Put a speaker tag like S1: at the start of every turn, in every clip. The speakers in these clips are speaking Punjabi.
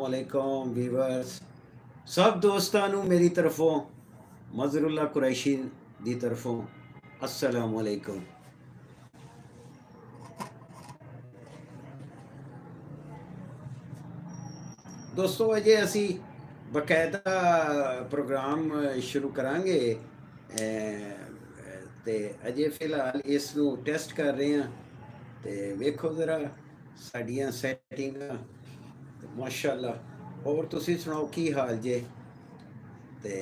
S1: अस्सलामुअलैकुम व्यूवर्स सब दोस्तां नू मेरी तरफों मज़रुल्लाह कुरैशी दी तरफों अस्सलामुअलैकुम। दोस्तों अजे असी बकायदा प्रोग्राम शुरू करांगे ते अजे फिलहाल इस नू टेस्ट कर रहे हैं ते वेखो ज़रा साड़ियाँ सैटिंगां माशाअल्लाह। और तुसी सुनाओ की हाल जे? ते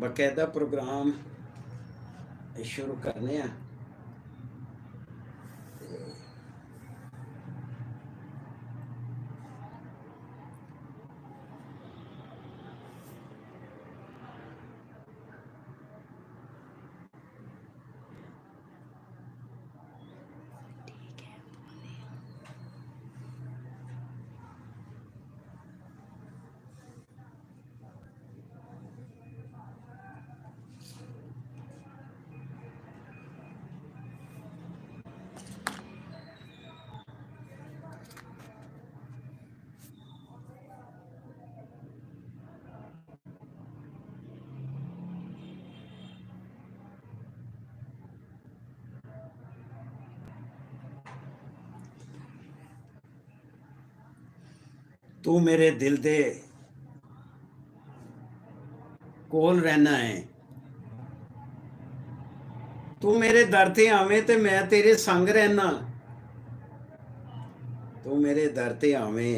S1: बकायदा प्रोग्राम शुरू करने हैं। तू मेरे दिल दे कोल रहना है, तू मेरे दर ते आवे ते मैं तेरे संग रहना। तू मेरे दर ते आवे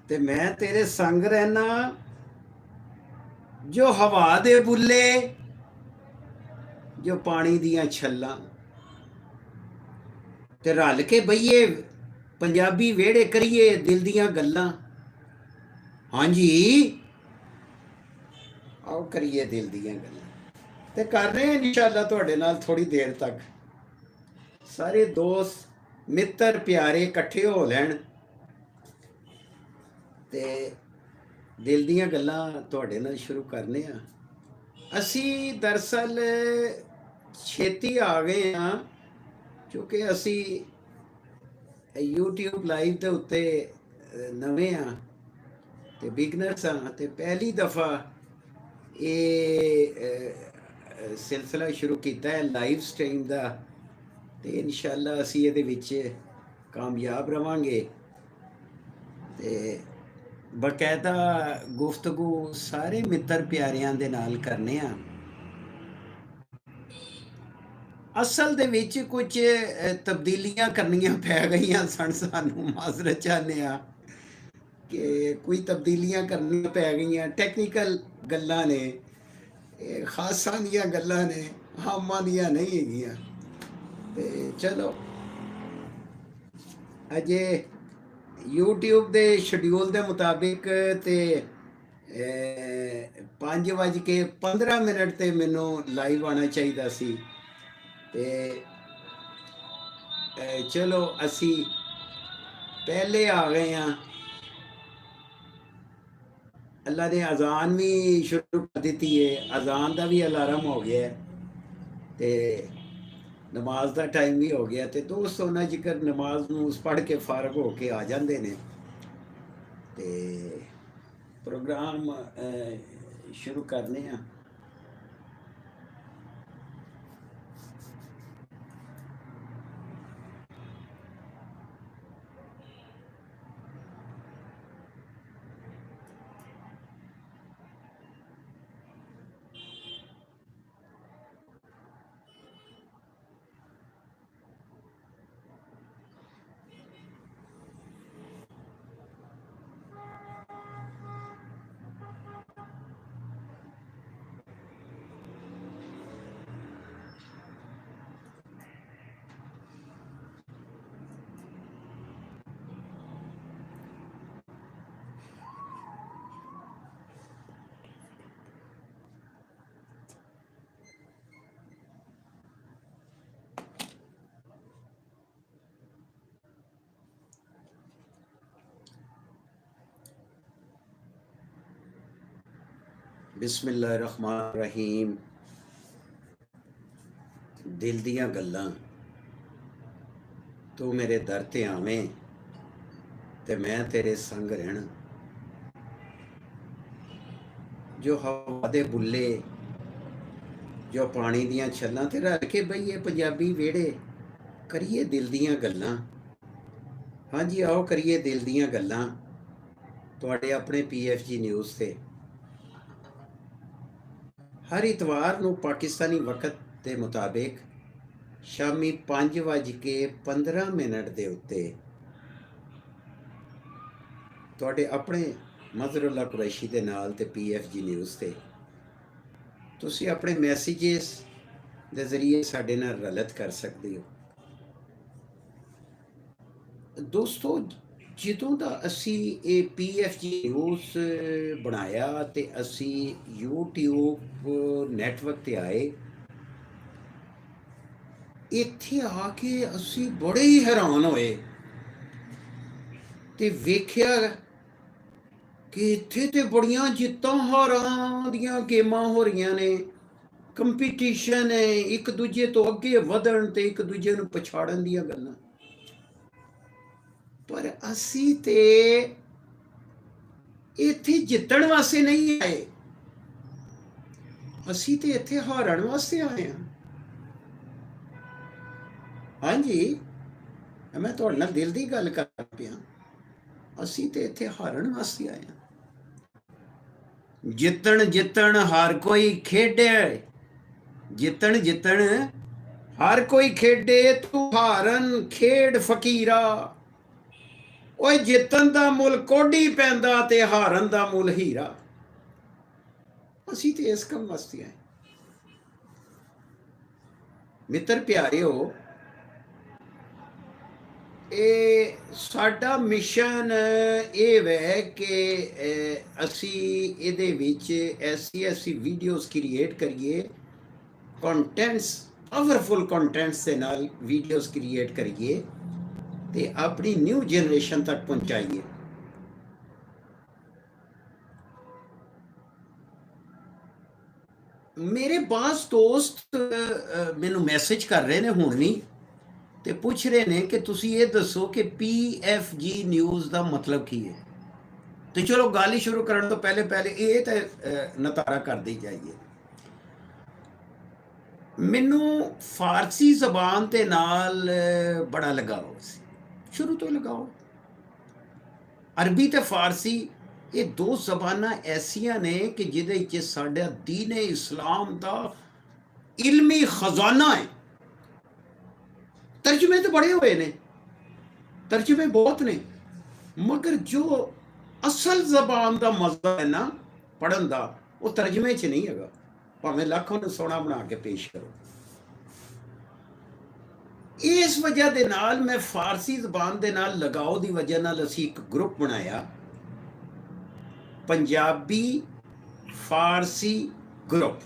S1: ते मैं तेरे संग रहना। जो हवा दे बुल्ले जो पानी दियां छल्लां ते रल के बहिए पंजाबी वेड़े करिए दिल दियां गल्लां। हाँ जी आओ करिए दिल दियां गल्लां ते कर रहे हैं इंशाअल्लाह तुहाडे नाल थोड़ी देर तक। सारे दोस्त मित्र प्यारे इकट्ठे हो लैन ते दिल दियां गल्लां तुहाडे नाल शुरू करने आ। असी दरअसल छेती आ गए हाँ क्योंकि असी यूट्यूब लाइव के उत्ते नवे हाँ ते बिगनर्स हाँ ते पहली दफ़ा ये सिलसिला शुरू किया है लाइव स्ट्रीम का ते इंशाअल्लाह असी ये विच कामयाब रवांगे ते बकायदा गुफ्तगू सारे मित्र प्यारियां दे नाल करने आ। असल दे विच कुछ तब्दीलियां करनियां पै गईयां सन सानू माजरत चाहने आ कि कोई तब्दीलियां करनियां पै गईयां टैक्नीकल गल्लां ने खासां दियां गल्लां ने आमां दियां नहीं हैगियां ते चलो अजे यूट्यूब के शेड्यूल के मुताबिक तो 5:15 ते मैनू लाइव आना चाहिए सी ते चलो असी पहले आ गए हाँ। अल्लाह ने अजान भी शुरू कर दी है, अजान का भी अलार्म हो गया है ते नमाज का टाइम भी हो गया तो दोस्त उन्हें जिक्र नमाज नूस पढ़ के फारग हो के आ जाते हैं ते प्रोग्राम शुरू करने हैं। बिस्मिल्लाहिर्रहमानिर्रहीम। दिल दियां गल्लां तू मेरे दर ते आवें ते मैं तेरे संग रहना। ਜੋ ਹਵਾ ਦੇ ਬੁੱਲੇ, ਜੋ ਪਾਣੀ ਦੀਆਂ ਛੱਲਾਂ ਤੇ ਰਲ ਕੇ ਬਈਏ ਪੰਜਾਬੀ ਵਿਹੜੇ, ਕਰੀਏ ਦਿਲ ਦੀਆਂ ਗੱਲਾਂ। ਹਾਂਜੀ ਆਓ ਕਰੀਏ ਦਿਲ ਦੀਆਂ ਗੱਲਾਂ ਤੁਹਾਡੇ ਆਪਣੇ PFG ਨਿਊਜ਼ ਤੇ। ਹਰ ਇਤਵਾਰ ਨੂੰ ਪਾਕਿਸਤਾਨੀ ਵਕਤ ਦੇ ਮੁਤਾਬਿਕ ਸ਼ਾਮੀ 5:15 ਦੇ ਉੱਤੇ ਤੁਹਾਡੇ ਆਪਣੇ ਮਜ਼ਹਰੁੱਲਾ ਕੁਰੈਸ਼ੀ ਦੇ ਨਾਲ ਤੇ PFG ਨਿਊਜ਼ ਤੇ ਤੁਸੀਂ ਆਪਣੇ ਮੈਸੇजेस ਦੇ ਜ਼ਰੀਏ ਸਾਡੇ ਨਾਲ ਰਲਤ ਕਰ ਸਕਦੇ ਹੋ। ਦੋਸਤੋ, ਜਦੋਂ ਦਾ ਅਸੀਂ ਇਹ PFG ਨਿਊਜ਼ ਬਣਾਇਆ ਤੇ ਅਸੀਂ YouTube ਨੈਟਵਰਕ ਤੇ ਆਏ, ਇੱਥੇ ਆ ਕੇ ਅਸੀਂ ਬੜੇ ਹੀ ਹੈਰਾਨ ਹੋਏ ਤੇ ਵੇਖਿਆ ਕਿ ਇੱਥੇ ਤੇ ਬੜੀਆਂ ਜਿੱਤਾਂ ਹਾਰਾਂ ਦੀਆਂ ਗੇਮਾਂ ਹੋ ਰਹੀਆਂ ਨੇ, ਕੰਪੀਟੀਸ਼ਨ ਹੈ, ਇੱਕ ਦੂਜੇ ਤੋਂ ਅੱਗੇ ਵਧਣ ਤੇ ਇੱਕ ਦੂਜੇ ਨੂੰ ਪਛਾੜਨ ਦੀਆਂ ਗੱਲਾਂ। ਪਰ ਅਸੀਂ ਤੇ ਇੱਥੇ ਜਿੱਤਣ ਵਾਸਤੇ ਨਹੀਂ ਆਏ, ਅਸੀਂ ਤੇ ਇੱਥੇ ਹਾਰਨ ਵਾਸਤੇ ਆਏ ਹਾਂ। ਹਾਂਜੀ, ਮੈਂ ਤੁਹਾਡੇ ਨਾਲ ਦਿਲ ਦੀ ਗੱਲ ਕਰ ਪਿਆ, ਅਸੀਂ ਤੇ ਇੱਥੇ ਹਾਰਨ ਵਾਸਤੇ ਆਏ ਹਾਂ। ਜਿੱਤਣ ਹਰ ਕੋਈ ਖੇਡੇ, ਜਿੱਤਣ ਹਰ ਕੋਈ ਖੇਡੇ, ਤੂੰ ਹਾਰਨ ਖੇਡ ਫਕੀਰਾ। ਓਏ ਜਿੱਤਣ ਦਾ ਮੁੱਲ ਕੋਡੀ ਪੈਂਦਾ ਤੇ ਹਾਰਨ ਦਾ ਮੁੱਲ ਹੀਰਾ। ਅਸੀਂ ਤੇ ਇਸ ਕੰਮ ਵਾਸਤੇ ਆਏ। ਮਿੱਤਰ ਪਿਆਰਿਓ, ਇਹ ਸਾਡਾ ਮਿਸ਼ਨ ਇਹ ਵੈ ਕਿ ਅਸੀਂ ਇਹਦੇ ਵਿੱਚ ਐਸੀ ਵੀਡੀਓਜ਼ ਕ੍ਰੀਏਟ ਕਰੀਏ, ਕੰਟੈਂਟਸ, ਪਾਵਰਫੁਲ ਕੰਟੈਂਟਸ ਦੇ ਨਾਲ ਵੀਡੀਓਜ਼ ਕ੍ਰੀਏਟ ਕਰੀਏ ਤੇ ਆਪਣੀ ਨਿਊ ਜਨਰੇਸ਼ਨ ਤੱਕ ਪਹੁੰਚਾਈਏ। ਮੇਰੇ ਬਾਸ ਦੋਸਤ ਮੈਨੂੰ ਮੈਸੇਜ ਕਰ ਰਹੇ ਨੇ ਹੁਣ ਨਹੀਂ, ਤੇ ਪੁੱਛ ਰਹੇ ਨੇ ਕਿ ਤੁਸੀਂ ਇਹ ਦੱਸੋ ਕਿ PFG ਨਿਊਜ਼ ਦਾ ਮਤਲਬ ਕੀ ਹੈ। ਤੇ ਚਲੋ ਗੱਲ ਹੀ ਸ਼ੁਰੂ ਕਰਨ ਤੋਂ ਪਹਿਲੇ ਇਹ ਤਾਂ ਨਤਾਰਾ ਕਰਦੇ ਜਾਈਏ। ਮੈਨੂੰ ਫਾਰਸੀ ਜ਼ਬਾਨ ਦੇ ਨਾਲ ਬੜਾ ਲਗਾਓ ਸੀ, ਸ਼ੁਰੂ ਤੋਂ ਲਗਾਓ। ਅਰਬੀ ਤੇ ਫਾਰਸੀ ਇਹ ਦੋ ਜ਼ਬਾਨਾਂ ਐਸੀਆਂ ਨੇ ਕਿ ਜਿਹਦੇ ਵਿੱਚ ਸਾਡਾ ਦੀਨ ਇਸਲਾਮ ਦਾ ਇਲਮੀ ਖਜ਼ਾਨਾ ਹੈ। ਤਰਜਮੇ ਤਾਂ ਬੜੇ ਹੋਏ ਨੇ, ਤਰਜਮੇ ਬਹੁਤ ਨੇ, ਮਗਰ ਜੋ ਅਸਲ ਜ਼ਬਾਨ ਦਾ ਮਜ਼ਾ ਹੈ ਨਾ ਪੜ੍ਹਨ ਦਾ, ਉਹ ਤਰਜਮੇ 'ਚ ਨਹੀਂ ਹੈਗਾ, ਭਾਵੇਂ ਲੱਖਾਂ ਨੂੰ ਸੋਹਣਾ ਬਣਾ ਕੇ ਪੇਸ਼ ਕਰੋ। ਇਸ ਵਜ੍ਹਾ ਦੇ ਨਾਲ ਮੈਂ ਫਾਰਸੀ ਜ਼ਬਾਨ ਦੇ ਨਾਲ ਲਗਾਓ ਦੀ ਵਜ੍ਹਾ ਨਾਲ ਅਸੀਂ ਇੱਕ ਗਰੁੱਪ ਬਣਾਇਆ, ਪੰਜਾਬੀ ਫਾਰਸੀ ਗਰੁੱਪ,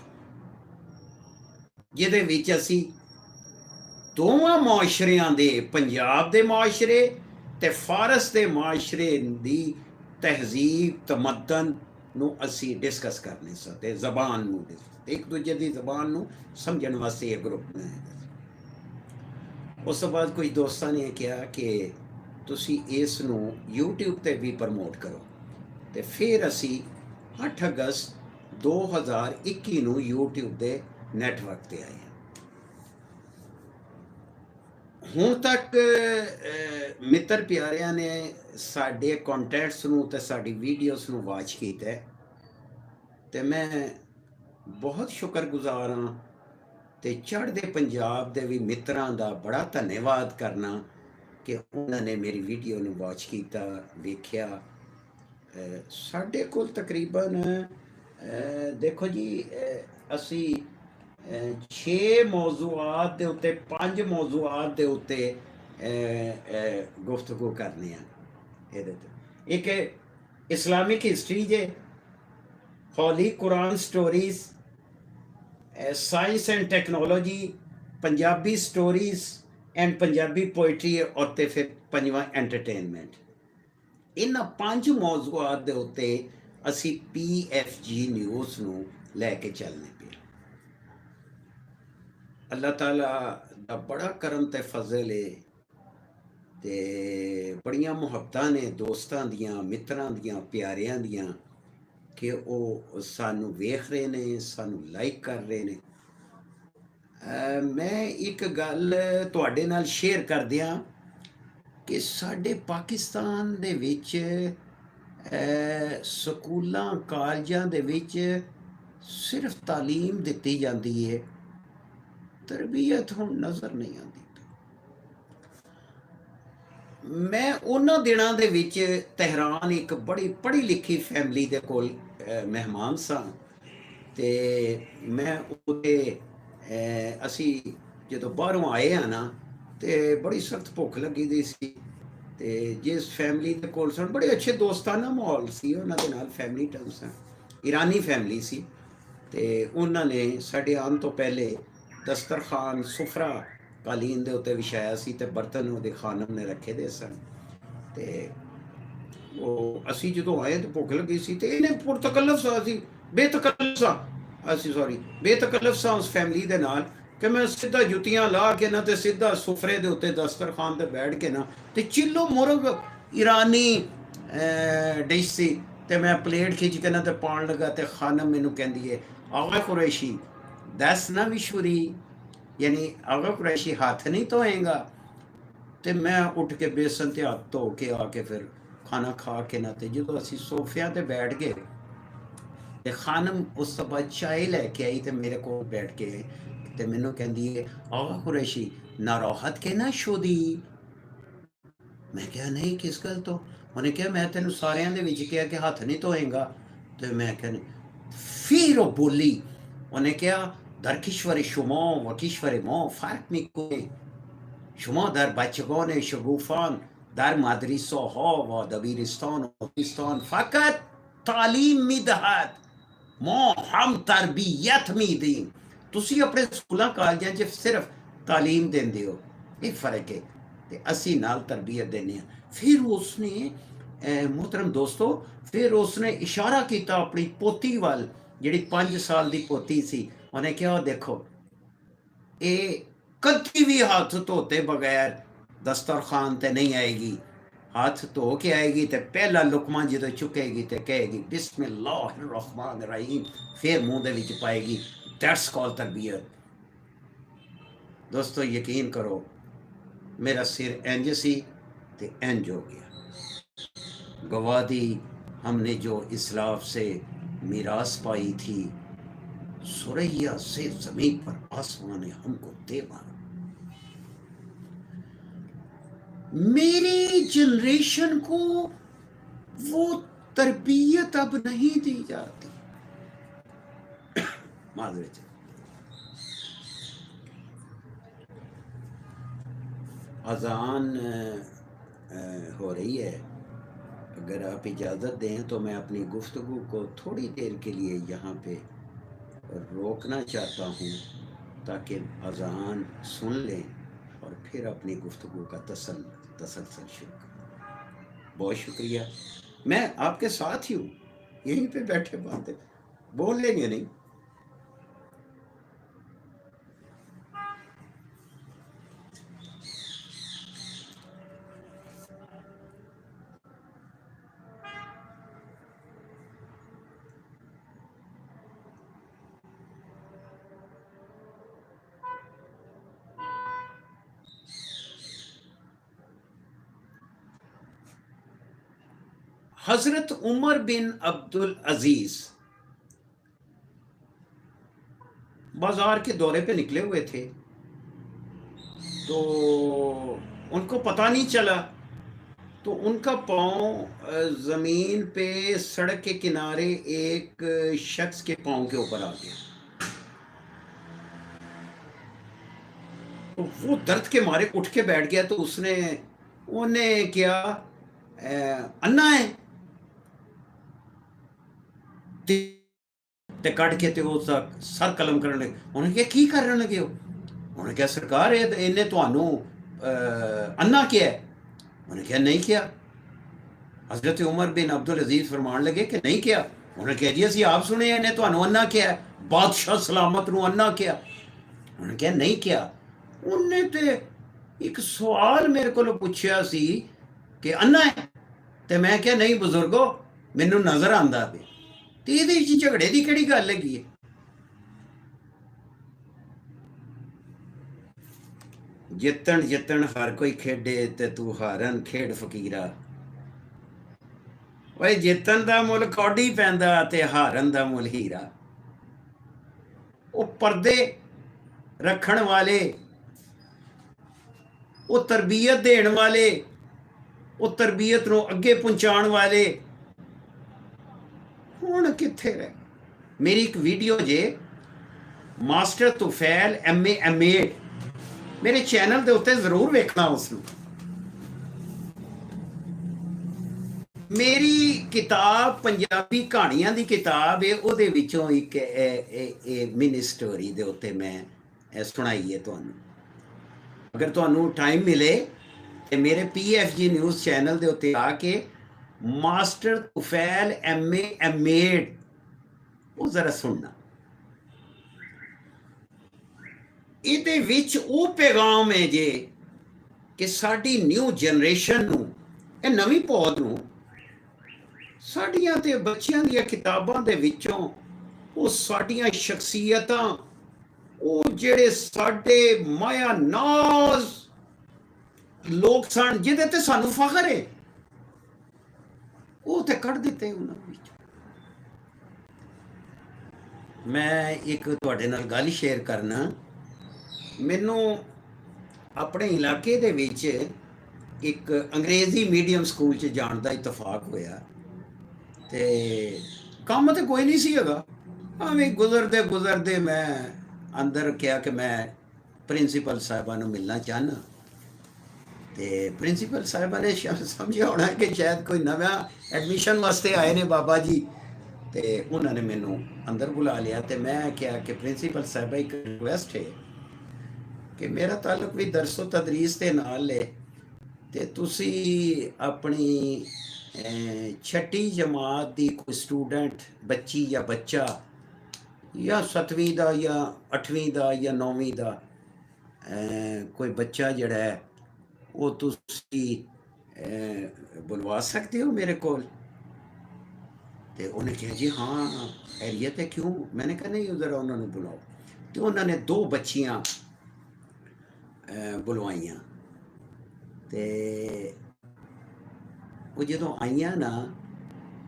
S1: ਜਿਹਦੇ ਵਿੱਚ ਅਸੀਂ ਦੋਵਾਂ ਮੁਆਸ਼ਰਿਆਂ ਦੇ, ਪੰਜਾਬ ਦੇ ਮੁਆਸ਼ਰੇ ਤੇ ਫਾਰਸ ਦੇ ਮੁਆਸ਼ਰੇ ਦੀ ਤਹਿਜ਼ੀਬ ਤਮੱਦਨ ਨੂੰ ਅਸੀਂ ਡਿਸਕਸ ਕਰਨੇ ਸਾਂ ਤੇ ਜ਼ਬਾਨ ਨੂੰ, ਇੱਕ ਦੂਜੇ ਦੀ ਜ਼ਬਾਨ ਨੂੰ ਸਮਝਣ ਵਾਸਤੇ ਇਹ ਗਰੁੱਪ ਬਣਾਇਆ। ਉਸ ਤੋਂ ਬਾਅਦ ਕੁਝ ਦੋਸਤਾਂ ਨੇ ਕਿਹਾ ਕਿ ਤੁਸੀਂ ਇਸ ਨੂੰ YouTube ਤੇ ਵੀ ਪ੍ਰਮੋਟ ਕਰੋ, ਤੇ ਫਿਰ ਅਸੀਂ 8 ਅਗਸਤ 2021 ਨੂੰ YouTube ਦੇ ਨੈਟਵਰਕ ਤੇ ਆਏ। ਹੁਣ ਤੱਕ ਮਿੱਤਰ ਪਿਆਰਿਆਂ ਨੇ ਸਾਡੇ ਕੰਟੈਂਟਸ ਨੂੰ ਤੇ ਸਾਡੀ ਵੀਡੀਓਜ਼ ਨੂੰ ਵਾਚ ਕੀਤਾ ਤੇ ਮੈਂ ਬਹੁਤ ਸ਼ੁਕਰਗੁਜ਼ਾਰ ਹਾਂ ਤੇ ਚੜ੍ਹਦੇ ਪੰਜਾਬ ਦੇ ਵੀ ਮਿੱਤਰਾਂ ਦਾ ਬੜਾ ਧੰਨਵਾਦ ਕਰਨਾ ਕਿ ਉਹਨਾਂ ਨੇ ਮੇਰੀ ਵੀਡੀਓ ਨੂੰ ਵਾਚ ਕੀਤਾ, ਵੇਖਿਆ। ਸਾਡੇ ਕੋਲ ਤਕਰੀਬਨ ਦੇਖੋ ਜੀ, ਅਸੀਂ 6 ਮੌਜ਼ੂਆਤ ਦੇ ਉੱਤੇ 5 ਮੌਜ਼ੂਆਤ ਦੇ ਉੱਤੇ ਗੁਫ਼ਤਗੂ ਕਰਨੇ ਆ। ਇਹਦੇ ਤੇ ਇੱਕ ਇਸਲਾਮਿਕ ਹਿਸਟਰੀ ਜੇ, holy Quran stories, science and technology, Punjabi stories and Punjabi poetry, ਔਰ ਤੇ ਫਿਰ ਪੰਜਵਾਂ ਐਂਟਰਟੇਨਮੈਂਟ। ਇਹਨਾਂ 5 ਮੌਜ਼ੂਆਤ ਦੇ ਉੱਤੇ ਅਸੀਂ PFG ਨਿਊਜ਼ ਨੂੰ ਲੈ ਕੇ ਚੱਲਨੇ ਪਏ। ਅੱਲਾਹ ਤਾਲਾ ਦਾ ਬੜਾ ਕਰਮ ਤੇ ਫਜ਼ਲ ਹੈ ਤੇ ਬੜੀਆਂ ਮੁਹੱਬਤਾਂ ਨੇ ਦੋਸਤਾਂ ਦੀਆਂ, ਮਿੱਤਰਾਂ ਦੀਆਂ, ਪਿਆਰਿਆਂ ਦੀਆਂ, कि वो सानू वेख रहे ने, सानू लाइक कर रहे ने। मैं एक गल तुहाडे नाल शेयर कर दियां कि साडे पाकिस्तान दे विच स्कूलां कालजां दे विच सिर्फ तालीम दित्ती जाती है, तरबियत हुण नज़र नहीं आती। मैं उन्हां दिनां दे विच तेहरान एक बड़ी पढ़ी लिखी फैमिली दे कोल मेहमान सां, ते मैं ਉਹਦੇ ਅਸੀਂ ਜਦੋਂ ਬਾਹਰੋਂ ਆਏ ਆ ਨਾ, ਤੇ ਬੜੀ ਸਖਤ ਭੁੱਖ ਲੱਗੀ ਦੀ ਸੀ, ਤੇ ਜਿਸ ਫੈਮਿਲੀ ਦੇ ਕੋਲ ਸਨ ਬੜੇ ਅੱਛੇ ਦੋਸਤਾਨਾ ਮਾਹੌਲ ਸੀ ਉਹਨਾਂ ਦੇ ਨਾਲ, ਫੈਮਿਲੀ ਟਰਮਸ ਈਰਾਨੀ ਫੈਮਿਲੀ ਸੀ, ਤੇ ਉਹਨਾਂ ਨੇ ਸਾਡੇ ਆਉਣ ਤੋਂ ਪਹਿਲੇ ਦਸਤਰਖਾਨ ਸੁਫਰਾ ਕਾਲੀਨ ਦੇ ਉੱਤੇ ਵਿਛਾਇਆ ਸੀ, ਤੇ ਬਰਤਨ ਉਹਦੇ ਖਾਨਮ ਨੇ ਰੱਖੇ ਦੇ ਸਨ। ਤੇ ਉਹ ਅਸੀਂ ਜਦੋਂ ਆਏ ਤੇ ਭੁੱਖ ਲੱਗੀ ਸੀ, ਤੇ ਇਹਨੇ ਪੁਰਤਕਲਫ ਸਾਂ, ਅਸੀਂ ਬੇਤਕਲਫ ਸਾਂ, ਅਸੀਂ ਸੌਰੀ ਬੇਤਕਲਫ ਸਾਂ ਉਸ ਫੈਮਿਲੀ ਦੇ ਨਾਲ, ਕਿ ਮੈਂ ਸਿੱਧਾ ਜੁੱਤੀਆਂ ਲਾ ਕੇ ਨਾ ਤੇ ਸਿੱਧਾ ਸੁਫਰੇ ਦੇ ਉੱਤੇ ਦਸਤਰਖਾਨ ਤੇ ਬੈਠ ਕੇ ਨਾ, ਤੇ ਚਿੱਲੋ ਮੁਰਗ ਈਰਾਨੀ ਡਿਸ਼ ਸੀ, ਤੇ ਮੈਂ ਪਲੇਟ ਖਿੱਚ ਕੇ ਨਾ ਤੇ ਪਾਣ ਲੱਗਾ, ਤੇ ਖਾਨਮ ਮੈਨੂੰ ਕਹਿੰਦੀ ਹੈ, ਆਗਾ ਕੁਰੈਸ਼ੀ ਦਸ ਨਾ ਵਿਸ਼ਵਰੀ, ਯਾਨੀ ਆਗਾ ਕੁਰੈਸ਼ੀ ਹੱਥ ਨਹੀਂ ਧੋਏਗਾ। ਤੇ ਮੈਂ ਉੱਠ ਕੇ ਬੇਸਨ ਤੇ ਹੱਥ ਧੋ ਕੇ ਆ ਕੇ ਫਿਰ ਖਾਣਾ ਖਾ ਕੇ ਨਾ, ਤੇ ਜਦੋਂ ਅਸੀਂ ਸੋਫਿਆਂ ਤੇ ਬੈਠ ਗਏ, ਤੇ ਖਾਨਮ ਉਸ ਤੋਂ ਬਾਅਦ ਚਾਹ ਲੈ ਕੇ ਆਈ, ਤੇ ਮੇਰੇ ਕੋਲ ਬੈਠ ਕੇ ਤੇ ਮੈਨੂੰ ਕਹਿੰਦੀ ਹੈ, ਆਗਾ ਕੁਰੈਸ਼ੀ ਨਾਰਾਹਤ ਕੇ ਨਾ ਸ਼ੋਦੀ। ਮੈਂ ਕਿਹਾ ਨਹੀਂ, ਕਿਸ ਗੱਲ ਤੋਂ? ਉਹਨੇ ਕਿਹਾ ਮੈਂ ਤੈਨੂੰ ਸਾਰਿਆਂ ਦੇ ਵਿੱਚ ਕਿਹਾ ਕਿ ਹੱਥ ਨਹੀਂ ਧੋਏਗਾ। ਤੇ ਮੈਂ ਕਿਹਾ ਫਿਰ ਉਹ ਬੋਲੀ, ਉਹਨੇ ਕਿਹਾ در کشور شما و کشور ما فرق میکنه، شما در بچگان شگوفان در مدرسه ها و دبیرستان و دبستان فقط تعلیم میدهد، ما هم تربیت میدیم، ਤੁਸੀਂ ਆਪਣੇ ਸਕੂਲਾਂ ਕਾਲਜਾਂ 'ਚ ਸਿਰਫ ਤਾਲੀਮ ਦਿੰਦੇ ਹੋ, ਇਹ ਫਰਕ ਹੈ, ਤੇ ਅਸੀਂ ਨਾਲ ਤਰਬੀਅਤ ਦਿੰਦੇ ਹਾਂ। ਫਿਰ ਉਸਨੇ ਮੁਹਤਰਮ ਦੋਸਤੋ, ਫਿਰ ਉਸਨੇ ਇਸ਼ਾਰਾ ਕੀਤਾ ਆਪਣੀ ਪੋਤੀ ਵੱਲ, ਜਿਹੜੀ 5 ਸਾਲ ਦੀ ਪੋਤੀ ਸੀ। ਉਹਨੇ ਕਿਹਾ ਦੇਖੋ, ਇਹ ਕਦੀ ਵੀ ਹੱਥ ਧੋਤੇ ਬਗੈਰ ਦਸਤਰਖਾਨ ਤੇ ਨਹੀਂ ਆਏਗੀ, ਹੱਥ ਧੋ ਕੇ ਆਏਗੀ, ਤੇ ਪਹਿਲਾ ਲੁਕਮਾ ਜਦੋਂ ਚੁੱਕੇਗੀ ਤੇ ਕਹੇਗੀ ਬਿਸਮਿਲ੍ਲਾਹਿਰ ਰਹਿਮਾਨਿਰ ਰਹੀਮ, ਫਿਰ ਮੂੰਹ ਦੇ ਵਿੱਚ ਪਾਏਗੀ। ਦੈਟਸ ਕਾਲ ਤਰਬੀਅਤ। ਦੋਸਤੋ ਯਕੀਨ ਕਰੋ, ਮੇਰਾ ਸਿਰ ਇੰਜ ਸੀ ਤੇ इंज हो गया। गवा दी हमने जो इस्लाफ से मीरास पाई थी, सुरैया से जमीन पर आसमां ने हमको दे मारा। मेरी जनरेशन को वो तरबियत अब नहीं दी जाती। माजरे अजान हो रही है, अगर आप इजाज़त दें तो मैं अपनी गुफ्तगू को थोड़ी देर के लिए यहाँ पे रोकना चाहता हूँ, ताकि अजान सुन लें और फिर अपनी गुफ्तगू का तसलसल शुरू करें। बहुत शुक्रिया। मैं आपके साथ ही हूँ, यहीं पे बैठे बातें बोल लेंगे नहीं। हजरत उमर बिन अब्दुल अजीज बाजार के दौरे पे निकले हुए थे, तो उनको पता नहीं चला, तो उनका पाँव ज़मीन पे सड़क के किनारे एक शख्स के पाँव के ऊपर आ गया। तो वो दर्द के मारे उठ के बैठ गया। तो उसने उन्हें क्या अन्ना है ते कट के ते उस सर कलम करने लगे। उन्हें क्या की करने लगे हो? उन्हें क्या सरकार है इन्हें तो अन्ना किया है? उन्हें क्या नहीं किया। हजरत उमर बिन अब्दुल अजीज फरमान लगे कि नहीं किया। उन्हें कहा जी असी आप सुने इन्हें तो अन्ना किया है, बादशाह सलामत नूं अन्ना किया। उन्हें क्या नहीं किया। उन्हें तो एक सवाल मेरे को पूछा सी कि अन्ना है, तो मैं क्या नहीं बुजुर्गो मैनू नजर आंदा पे। ਤੇ ਇਹਦੇ ਵਿੱਚ ਝਗੜੇ ਦੀ ਕਿਹੜੀ ਗੱਲ ਹੈਗੀ ਹੈ? ਜਿੱਤਣ ਜਿੱਤਣ ਹਰ ਕੋਈ ਖੇਡੇ ਤੇ ਤੂੰ ਹਾਰਨ ਖੇਡ ਫਕੀਰਾ। ਓਏ ਜਿੱਤਣ ਦਾ ਮੁੱਲ ਕੌਡੀ ਪੈਂਦਾ ਤੇ ਹਾਰਨ ਦਾ ਮੁੱਲ ਹੀਰਾ। ਉਹ ਪਰਦੇ ਰੱਖਣ ਵਾਲੇ, ਉਹ ਤਰਬੀਅਤ ਦੇਣ ਵਾਲੇ, ਉਹ ਤਰਬੀਅਤ ਨੂੰ ਅੱਗੇ ਪਹੁੰਚਾਉਣ ਵਾਲੇ ਹੁਣ ਕਿੱਥੇ ਰਹੇ? ਮੇਰੀ ਇੱਕ ਵੀਡੀਓ ਜੇ ਮਾਸਟਰ ਤੁਫੈਲ MA MA, ਮੇਰੇ ਚੈਨਲ ਦੇ ਉੱਤੇ ਜ਼ਰੂਰ ਵੇਖਣਾ ਉਸ ਨੂੰ। ਮੇਰੀ ਕਿਤਾਬ ਪੰਜਾਬੀ ਕਹਾਣੀਆਂ ਦੀ ਕਿਤਾਬ ਹੈ, ਉਹਦੇ ਵਿੱਚੋਂ ਇੱਕ ਮਿਨੀ ਸਟੋਰੀ ਦੇ ਉੱਤੇ ਮੈਂ ਸੁਣਾਈ ਹੈ ਤੁਹਾਨੂੰ। ਅਗਰ ਤੁਹਾਨੂੰ ਟਾਈਮ ਮਿਲੇ ਤੇ ਮੇਰੇ PFG ਨਿਊਜ਼ ਚੈਨਲ ਦੇ ਉੱਤੇ ਆ ਕੇ ਮਾਸਟਰ ਤੁਫੈਲ MA MA ਉਹ ਜ਼ਰਾ ਸੁਣਨਾ। ਇਹਦੇ ਵਿੱਚ ਉਹ ਪੈਗਾਮ ਹੈ ਜੇ ਕਿ ਸਾਡੀ ਨਿਊ ਜਨਰੇਸ਼ਨ ਨੂੰ, ਇਹ ਨਵੀਂ ਪੌਦ ਨੂੰ, ਸਾਡੀਆਂ ਤੇ ਬੱਚਿਆਂ ਦੀਆਂ ਕਿਤਾਬਾਂ ਦੇ ਵਿੱਚੋਂ ਉਹ ਸਾਡੀਆਂ ਸ਼ਖਸੀਅਤਾਂ, ਉਹ ਜਿਹੜੇ ਸਾਡੇ ਮਾਇਆ ਨਾਜ਼ ਲੋਕ ਸਨ ਜਿਹਦੇ ਤੇ ਸਾਨੂੰ ਫਖਰ ਹੈ, ਉਹ ਤੇ ਕੱਢ ਦਿੱਤੇ ਉਹਨਾਂ ਵਿੱਚ। ਮੈਂ ਇੱਕ ਤੁਹਾਡੇ ਨਾਲ ਗੱਲ ਸ਼ੇਅਰ ਕਰਨਾ। ਮੈਨੂੰ ਆਪਣੇ ਇਲਾਕੇ ਦੇ ਵਿੱਚ ਇੱਕ ਅੰਗਰੇਜ਼ੀ ਮੀਡੀਅਮ ਸਕੂਲ 'ਚ ਜਾਣ ਦਾ ਇਤਫਾਕ ਹੋਇਆ ਤੇ ਕੰਮ ਤੇ ਕੋਈ ਨਹੀਂ ਸੀ ਹੈਗਾ। ਐਵੇਂ ਗੁਜ਼ਰਦੇ ਗੁਜ਼ਰਦੇ ਮੈਂ ਅੰਦਰ ਕਿਹਾ ਕਿ ਮੈਂ ਪ੍ਰਿੰਸੀਪਲ ਸਾਹਿਬਾਂ ਨੂੰ ਮਿਲਣਾ ਚਾਹੁੰਦਾ। ਤੇ ਪ੍ਰਿੰਸੀਪਲ ਸਾਹਿਬਾਂ ਨੇ ਸਮਝਿਆ ਹੋਣਾ ਕਿ ਸ਼ਾਇਦ ਕੋਈ ਨਵਾਂ ਐਡਮਿਸ਼ਨ ਵਾਸਤੇ ਆਏ ਨੇ ਬਾਬਾ ਜੀ, ਤੇ ਉਹਨਾਂ ਨੇ ਮੈਨੂੰ ਅੰਦਰ ਬੁਲਾ ਲਿਆ। ਤੇ ਮੈਂ ਕਿਹਾ ਕਿ ਪ੍ਰਿੰਸੀਪਲ ਸਾਹਿਬਾ ਇੱਕ ਰਿਕੁਐਸਟ ਹੈ ਕਿ ਮੇਰਾ ਤਾਲੁਕ ਵੀ ਦਰਸੋ ਤਦਰੀਸ ਦੇ ਨਾਲ ਹੈ, ਤੇ ਤੁਸੀਂ ਆਪਣੀ ਛਠੀ ਜਮਾਤ ਦੀ ਕੋਈ ਸਟੂਡੈਂਟ, ਬੱਚੀ ਜਾਂ ਬੱਚਾ, ਜਾਂ 7ਵੀਂ ਦਾ ਜਾਂ 8ਵੀਂ ਦਾ ਜਾਂ 9ਵੀਂ ਦਾ ਕੋਈ ਬੱਚਾ ਜਿਹੜਾ ਹੈ ਉਹ ਤੁਸੀਂ ਬੁਲਵਾ ਸਕਦੇ ਹੋ ਮੇਰੇ ਕੋਲ? ਤੇ ਉਹਨੇ ਕਿਹਾ ਜੀ ਹਾਂ ਖੈਰੀਅਤ ਹੈ, ਕਿਉਂ? मैंने कहा नहीं उधर उन्होंने बुलाओ। तो उन्होंने 2 बच्चियां बुलवाइया। ਤੇ ਉਹ ਜਦੋਂ ਆਈਆਂ ਨਾ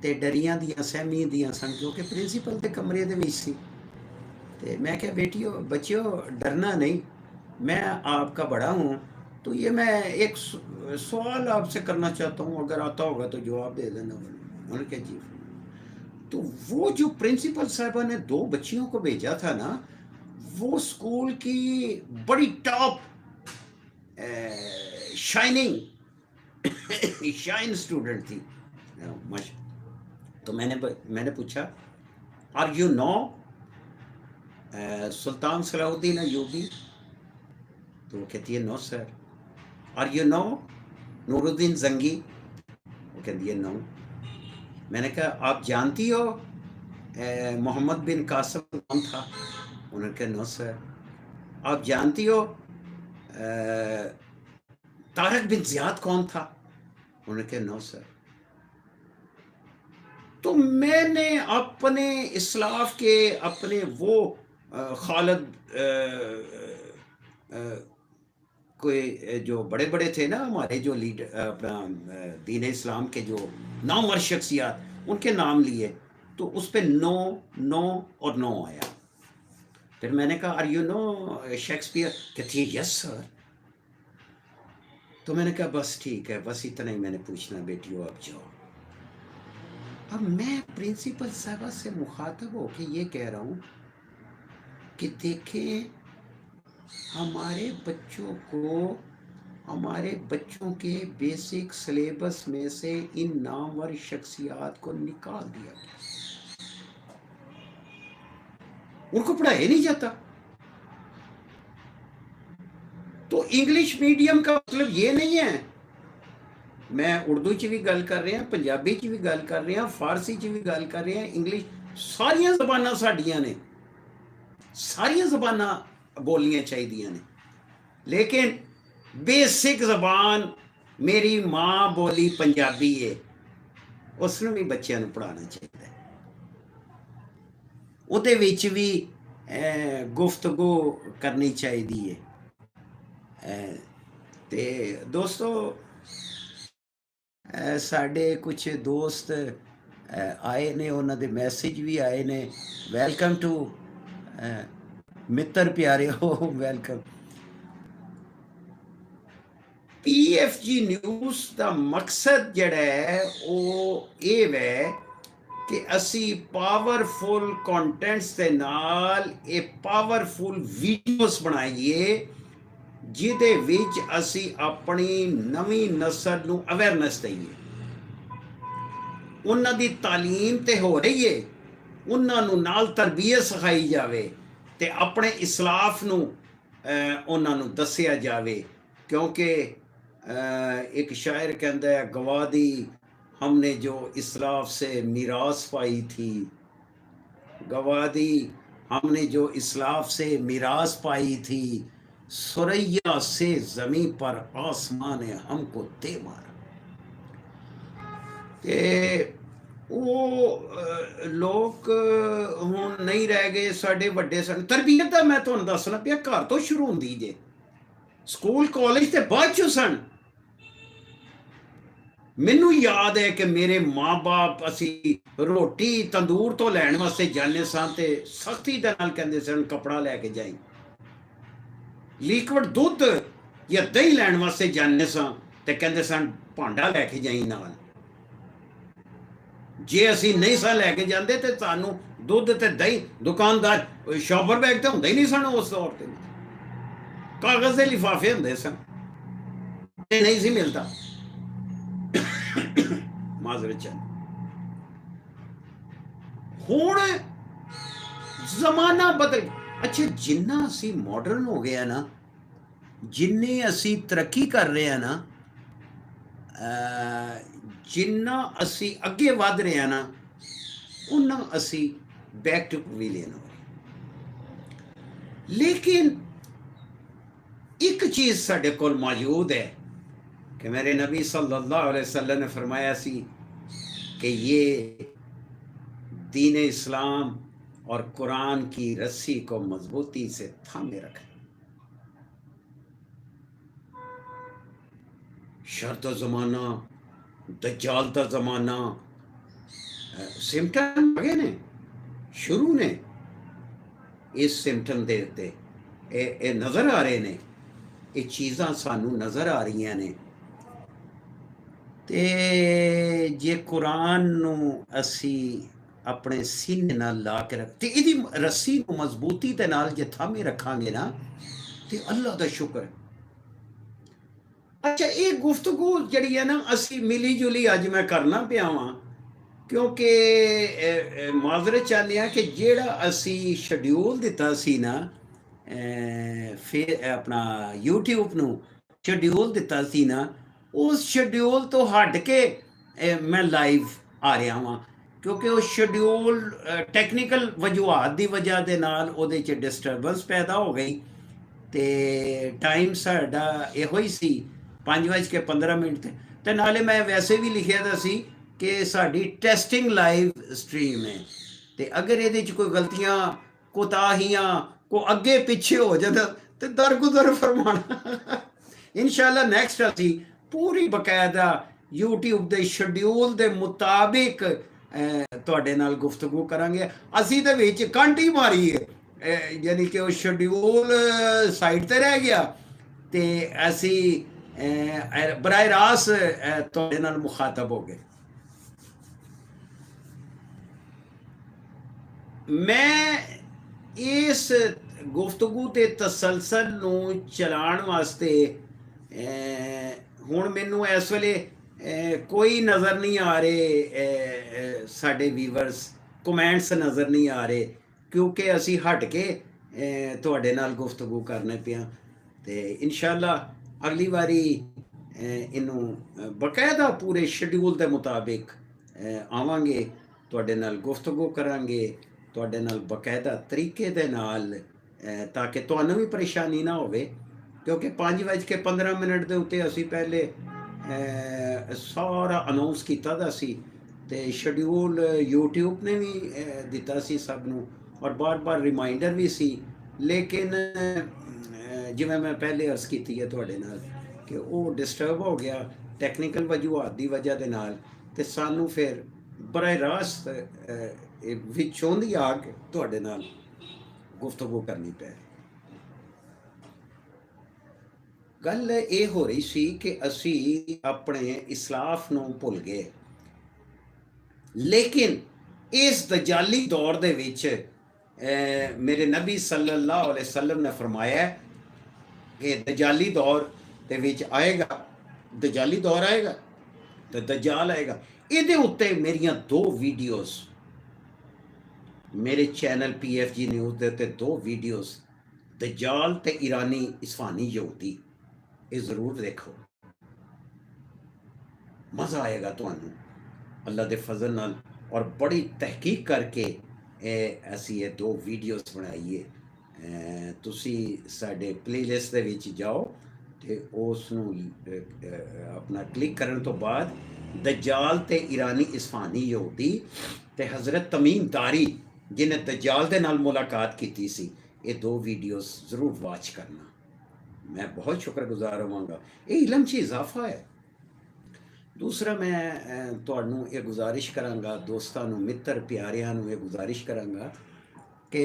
S1: ਤੇ ਡਰੀਆਂ ਦੀਆਂ ਸਹਿਮੀਆਂ ਦੀਆਂ ਸਨ, ਕਿਉਂਕਿ ਪ੍ਰਿੰਸੀਪਲ ਦੇ ਕਮਰੇ ਦੇ ਵਿੱਚ ਸੀ। ਤੇ मैं क्या बेटियों बच्चियों डरना नहीं, मैं आपका बड़ा हूँ, तो ये मैं एक सवाल आपसे करना चाहता हूँ, अगर आता होगा तो जवाब दे देना। उन्होंने कहा जी। तो वो जो प्रिंसिपल साहबा ने 2 बच्चियों को भेजा था ना, वो स्कूल की बड़ी टॉप शाइन स्टूडेंट थी। तो मैंने पूछा are you know Sultan Salahuddin Ayubi? तो वो कहती है no sir. Are you know Nuruddin Zangi? वो कहती है नो। मैंने कहा आप जानती हो मोहम्मद बिन कासिम कौन था? उन्होंने कहा नो सर। आप जानती हो तारक बिन ज़ियाद कौन था? उन्होंने कहा नो सर। तो मैंने अपने इस्लाफ के अपने वो खालिद कोई जो बड़े बड़े थे ना हमारे, जो लीडर अपना दीन इस्लाम के जो नामवर शख्सियात, उनके नाम लिए, तो उस पर नो नो और नो आया। फिर मैंने कहा आर यू नो शेक्सपियर? कहती है यस सर। तो मैंने कहा बस ठीक है, बस इतना ही मैंने पूछना बेटियों, अब जाओ। अब मैं प्रिंसिपल साहबा से मुखातब होके ये कह रहा हूँ कि देखें हमारे बच्चों को, हमारे बच्चों के बेसिक सिलेबस में से इन नामवर शख्सियात को निकाल दिया गया, उनको पढ़ाया नहीं जाता। तो इंग्लिश मीडियम का मतलब ये नहीं है, मैं उर्दू च भी गल कर रहा, पंजाबी च भी गल कर रहा, फारसी च भी गल कर रहा, इंग्लिश, सारिया जबाना साडियां ने, सारिया जबाना बोलनियां चाहिए ने, लेकिन बेसिक जबान मेरी माँ बोली पंजाबी है, उसनूं भी बच्चों को पढ़ाना चाहिए। ਉਹਦੇ ਵਿੱਚ ਵੀ ਗੁਫ਼ਤਗੂ ਕਰਨੀ ਚਾਹੀਦੀ ਹੈ। ਤੇ ਦੋਸਤੋ ਸਾਡੇ ਕੁਝ ਦੋਸਤ ਆਏ ਨੇ, ਉਹਨਾਂ ਦੇ ਮੈਸੇਜ ਵੀ ਆਏ ਨੇ। ਵੈਲਕਮ ਟੂ ਮਿੱਤਰ ਪਿਆਰਿਓ, ਵੈਲਕਮ। PFG ਨਿਊਜ਼ ਦਾ ਮਕਸਦ ਜਿਹੜਾ ਹੈ ਉਹ ਇਹ ਵੈ ਕਿ ਅਸੀਂ ਪਾਵਰਫੁਲ ਕੰਟੈਂਟਸ ਦੇ ਨਾਲ ਇਹ ਪਾਵਰਫੁਲ ਵੀਡੀਓਜ਼ ਬਣਾਈਏ ਜਿਹਦੇ ਵਿੱਚ ਅਸੀਂ ਆਪਣੀ ਨਵੀਂ ਨਸਲ ਨੂੰ ਅਵੇਅਰਨੈਸ ਦਈਏ। ਉਹਨਾਂ ਦੀ ਤਾਲੀਮ ਤੇ ਹੋ ਰਹੀ ਹੈ, ਉਹਨਾਂ ਨੂੰ ਨਾਲ ਤਰਬੀਅਤ ਸਿਖਾਈ ਜਾਵੇ ਤੇ ਆਪਣੇ ਇਸਲਾਫ ਨੂੰ ਉਹਨਾਂ ਨੂੰ ਦੱਸਿਆ ਜਾਵੇ। ਕਿਉਂਕਿ ਇੱਕ ਸ਼ਾਇਰ कहता है, गवादी हमने जो इस्लाफ से मीरास पाई थी, गवादी हमने जो इस्लाफ से मीरास पाई थी, सुरैया से जमी पर आसमान ने हमको दे मारा। ते ਉਹ ਲੋਕ ਹੁਣ ਨਹੀਂ ਰਹਿ ਗਏ। ਸਾਡੇ ਵੱਡੇ ਸਨ। ਤਰਬੀਅਤ ਦਾ ਮੈਂ ਤੁਹਾਨੂੰ ਦੱਸਣਾ ਪਿਆ ਘਰ ਤੋਂ ਸ਼ੁਰੂ ਹੁੰਦੀ ਜੇ, ਸਕੂਲ ਕਾਲਜ ਤੇ ਬਾਅਦ ਚੋਂ ਸਨ। ਮੈਨੂੰ ਯਾਦ ਹੈ ਕਿ ਮੇਰੇ ਮਾਂ-ਬਾਪ ਅਸੀਂ ਰੋਟੀ ਤੰਦੂਰ ਤੋਂ ਲੈਣ ਵਾਸਤੇ ਜਾਂਦੇ ਸਾਂ ਤੇ ਸਖਤੀ ਦੇ ਨਾਲ ਕਹਿੰਦੇ ਸਨ ਕਪੜਾ ਲੈ ਕੇ ਜਾਈ। ਲਿਕਵਿਡ ਦੁੱਧ ਜਾਂ ਦਹੀਂ ਲੈਣ ਵਾਸਤੇ ਜਾਂਦੇ ਸਾਂ ਤੇ ਕਹਿੰਦੇ ਸਨ ਭਾਂਡਾ ਲੈ ਕੇ ਜਾਈ ਨਾਲ। ਜੇ ਅਸੀਂ ਨਹੀਂ ਸਾਂ ਲੈ ਕੇ ਜਾਂਦੇ ਤੇ ਸਾਨੂੰ ਦੁੱਧ ਤੇ ਦਹੀਂ, ਦੁਕਾਨਦਾਰ ਸ਼ਾਪਰ ਬੈਗ ਤਾਂ ਹੁੰਦਾ ਹੀ ਨਹੀਂ ਸਨ ਉਸ ਦੌਰ ਤੇ, ਕਾਗਜ਼ ਦੇ ਲਿਫਾਫੇ ਹੁੰਦੇ ਸਨ ਤੇ ਨਹੀਂ ਸੀ ਮਿਲਦਾ। ਮਾਜ਼ਰਤ ਹੁਣ ਜ਼ਮਾਨਾ ਬਦਲ। ਅੱਛਾ, ਜਿੰਨਾ ਅਸੀਂ ਮਾਡਰਨ ਹੋ ਗਏ ਨਾ, ਜਿੰਨੇ ਅਸੀਂ ਤਰੱਕੀ ਕਰ ਰਹੇ ਆ ਨਾ, ਜਿੰਨਾ ਅਸੀਂ ਅੱਗੇ ਵੱਧ ਰਹੇ ਆ ਨਾ, ਉਹਨਾਂ ਅਸੀਂ ਬੈਕ ਟੂ ਪਵੇਲੀਅਨ ਹੋ ਰਹੇ। ਲੇਕਿਨ ਇੱਕ ਚੀਜ਼ ਸਾਡੇ ਕੋਲ ਮੌਜੂਦ ਹੈ कि मेरे नबी सल्लल्लाहु अलैहि वसल्लम ने फरमाया सी कि ये दीन इस्लाम और कुरान की रस्सी को मजबूती से थामे रखें। शर दा ज़माना, दज्जाल दा ज़माना, सिम्टम आ गए ने, शुरू ने इस सिम्टम दे उत्ते ये नज़र आ रहे ने, ये चीज़ां सानू नज़र आ रही ने। ਤੇ ਜੇ ਕੁਰਾਨ ਨੂੰ ਅਸੀਂ ਆਪਣੇ ਸੀਨੇ ਨਾਲ ਲਾ ਕੇ ਰੱਖ ਤੇ ਇਹਦੀ ਰੱਸੀ ਨੂੰ ਮਜ਼ਬੂਤੀ ਦੇ ਨਾਲ ਜੇ ਥਾਮੇ ਰੱਖਾਂਗੇ ਨਾ ਤੇ ਅੱਲਾ ਦਾ ਸ਼ੁਕਰ। ਅੱਛਾ, ਇਹ ਗੁਫ਼ਤਗੂ ਜਿਹੜੀ ਹੈ ਨਾ ਅਸੀਂ ਮਿਲੀ ਜੁਲੀ ਅੱਜ ਮੈਂ ਕਰਨਾ ਪਿਆ ਵਾਂ ਕਿਉਂਕਿ ਮਾਜ਼ਰਤ ਚਾਹੁੰਦੇ ਹਾਂ ਕਿ ਜਿਹੜਾ ਅਸੀਂ ਸ਼ਡਿਊਲ ਦਿੱਤਾ ਸੀ ਨਾ, ਫਿਰ ਆਪਣਾ YouTube ਨੂੰ ਸ਼ਡਿਊਲ ਦਿੱਤਾ ਸੀ ਨਾ, ਉਸ ਸ਼ਡਿਊਲ ਤੋਂ ਹਟ ਕੇ ਮੈਂ ਲਾਈਵ ਆ ਰਿਹਾ ਹਾਂ ਕਿਉਂਕਿ ਉਹ ਸ਼ਡਿਊਲ ਟੈਕਨੀਕਲ ਵਜੂਹਾਤ ਦੀ ਵਜ੍ਹਾ ਦੇ ਨਾਲ ਉਹਦੇ 'ਚ ਡਿਸਟਰਬੈਂਸ ਪੈਦਾ ਹੋ ਗਈ ਤੇ ਟਾਈਮ ਸਾਡਾ ਇਹੋ ਹੀ ਸੀ 5:15 ਤੇ ਨਾਲੇ ਮੈਂ ਵੈਸੇ ਵੀ ਲਿਖਿਆ ਤਾਂ ਸੀ ਕਿ ਸਾਡੀ ਟੈਸਟਿੰਗ ਲਾਈਵ ਸਟ੍ਰੀਮ ਹੈ ਤੇ ਅਗਰ ਇਹਦੇ 'ਚ ਕੋਈ ਗਲਤੀਆਂ, ਕੋਤਾਹੀਆਂ, ਕੋ ਅੱਗੇ ਪਿੱਛੇ ਹੋ ਜਾਂਦਾ ਤੇ ਦਰਗੁਜ਼ਰ ਫਰਮਾਣਾ। ਇਨਸ਼ਾਅੱਲਾ ਨੈਕਸਟ ਅਸੀਂ ਪੂਰੀ ਬਕਾਇਦਾ YouTube ਦੇ ਸ਼ਡਿਊਲ ਦੇ ਮੁਤਾਬਿਕ ਤੁਹਾਡੇ ਨਾਲ ਗੁਫ਼ਤਗੂ ਕਰਾਂਗੇ। ਅਸੀਂ ਤਾਂ ਵਿੱਚ ਕੰਟ ਹੀ ਮਾਰੀ ਹੈ, ਯਾਨੀ ਕਿ ਉਹ ਸ਼ਡਿਊਲ ਸਾਈਡ ਤੇ ਰਹਿ ਗਿਆ ਤੇ ਅਸੀਂ ਬਰਾਏ ਰਾਸਤ ਤੁਹਾਡੇ ਨਾਲ ਮੁਖਾਤਬ ਹੋ ਗਏ। ਮੈਂ ਇਸ ਗੁਫ਼ਤਗੂ ਤੇ ਤਸਲਸਲ ਨੂੰ ਚਲਾਉਣ ਵਾਸਤੇ ਹੁਣ ਮੈਨੂੰ ਇਸ ਵੇਲੇ ਕੋਈ ਨਜ਼ਰ ਨਹੀਂ ਆ ਰਹੇ, ਸਾਡੇ ਵੀਵਰਸ ਕਮੈਂਟਸ ਨਜ਼ਰ ਨਹੀਂ ਆ ਰਹੇ ਕਿਉਂਕਿ ਅਸੀਂ ਹਟ ਕੇ ਤੁਹਾਡੇ ਨਾਲ ਗੁਫ਼ਤਗੂ ਕਰਨੇ ਪਿਆ ਤੇ ਇਨਸ਼ਾਅੱਲਾ ਅਗਲੀ ਵਾਰੀ ਇਹਨੂੰ ਬਕਾਇਦਾ ਪੂਰੇ ਸ਼ਡਿਊਲ ਦੇ ਮੁਤਾਬਿਕ ਆਵਾਂਗੇ, ਤੁਹਾਡੇ ਨਾਲ ਗੁਫ਼ਤਗੂ ਕਰਾਂਗੇ, ਤੁਹਾਡੇ ਨਾਲ ਬਕਾਇਦਾ ਤਰੀਕੇ ਦੇ ਨਾਲ ਤਾਂ ਕਿ ਤੁਹਾਨੂੰ ਵੀ ਪਰੇਸ਼ਾਨੀ ਨਾ ਹੋਵੇ ਕਿਉਂਕਿ 5:15 ਦੇ ਉੱਤੇ ਅਸੀਂ ਪਹਿਲੇ ਸਾਰਾ ਅਨਾਉਂਸ ਕੀਤਾ ਦਾ ਸੀ ਤੇ ਸ਼ਡਿਊਲ YouTube ਨੇ ਵੀ ਦਿੱਤਾ ਸੀ ਸਭ ਨੂੰ और बार बार रिमाइंडर भी सी, लेकिन जिवें मैं पहले अर्ज़ कीती है तुहाडे नाल कि वो डिस्टर्ब हो गया टैक्नीकल वजूहात की वजह के नाल, ते सानू फिर बराह रास्त विचों दी आ के तुहाडे नाल गुफ्तगू करनी पै रही। गल ये हो रही सी कि असी अपने इस्लाफ नूं भुल गए, लेकिन इस दजाली दौर दे विच मेरे नबी सल्लल्लाहु अलैहि वसल्लम ने फरमाया कि दजाली दौर दे विच आएगा, दजाली दौर आएगा तो दजाल आएगा। इहदे उत्ते मेरियां 2 वीडियोस मेरे चैनल PFG न्यूज़ दे उत्ते 2 वीडियोस दजाल ते ईरानी इस्फानी यहूदी, ये जरूर देखो, मज़ा आएगा तुहानू अल्लाह दे फजल नाल। और बड़ी तहकीक करके असी ये 2 वीडियोस बनाई है। तुसी साडे प्लेलिस्ट दे विच जाओ ते उस नू अपना क्लिक करन तो बाद दज्जाल ते ईरानी इस्फानी यहूदी ते हज़रत तमीम दारी जिन्हें दज्जाल दे नाल मुलाकात की सी, ये 2 वीडियोस ज़रूर वॉच करना, मैं बहुत शुक्रगुजार होवांगा। ये इलम च इजाफा है। दूसरा मैं तुहानू ये गुजारिश करांगा, दोस्तां नू, मित्र प्यारियां नू ये गुजारिश करांगा कि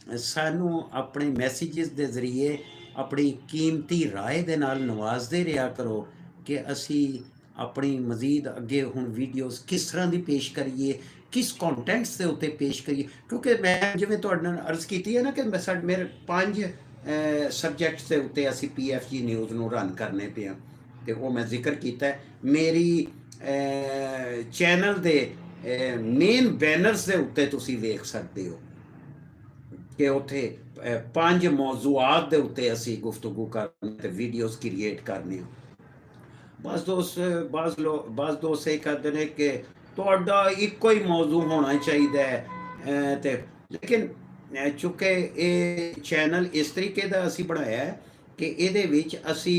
S1: सानू अपने मैसेजेस के जरिए अपनी कीमती राय दे नाल नवाजदे रहा करो कि असी अपनी मजीद अगे हुण वीडियोस किस तरह की पेश करिए, किस कॉन्टेंट्स के उत्ते पेश करिए, क्योंकि मैं जिवें तुहाडे नाल अर्ज़ की है ना कि मेरे 5 सबजैक्ट्स के उत्ते असी PFG न्यूज़ नू रन करने पे हाँ, तो वो मैं जिक्र किया है। मेरी चैनल दे मेन बैनर्स के उत्ते तुसी वेख सकते हो कि उत्थे 5 मौजूआत के उत्ते असी गुफ्तगू करने ते वीडियोस क्रिएट करने। बस दोस्त ये कहते हैं कि तुहाडा इक्को ही मौजू होना चाहिए ते, लेकिन चूँकि ये चैनल इस तरीके का असी बनाया है कि इहदे विच असी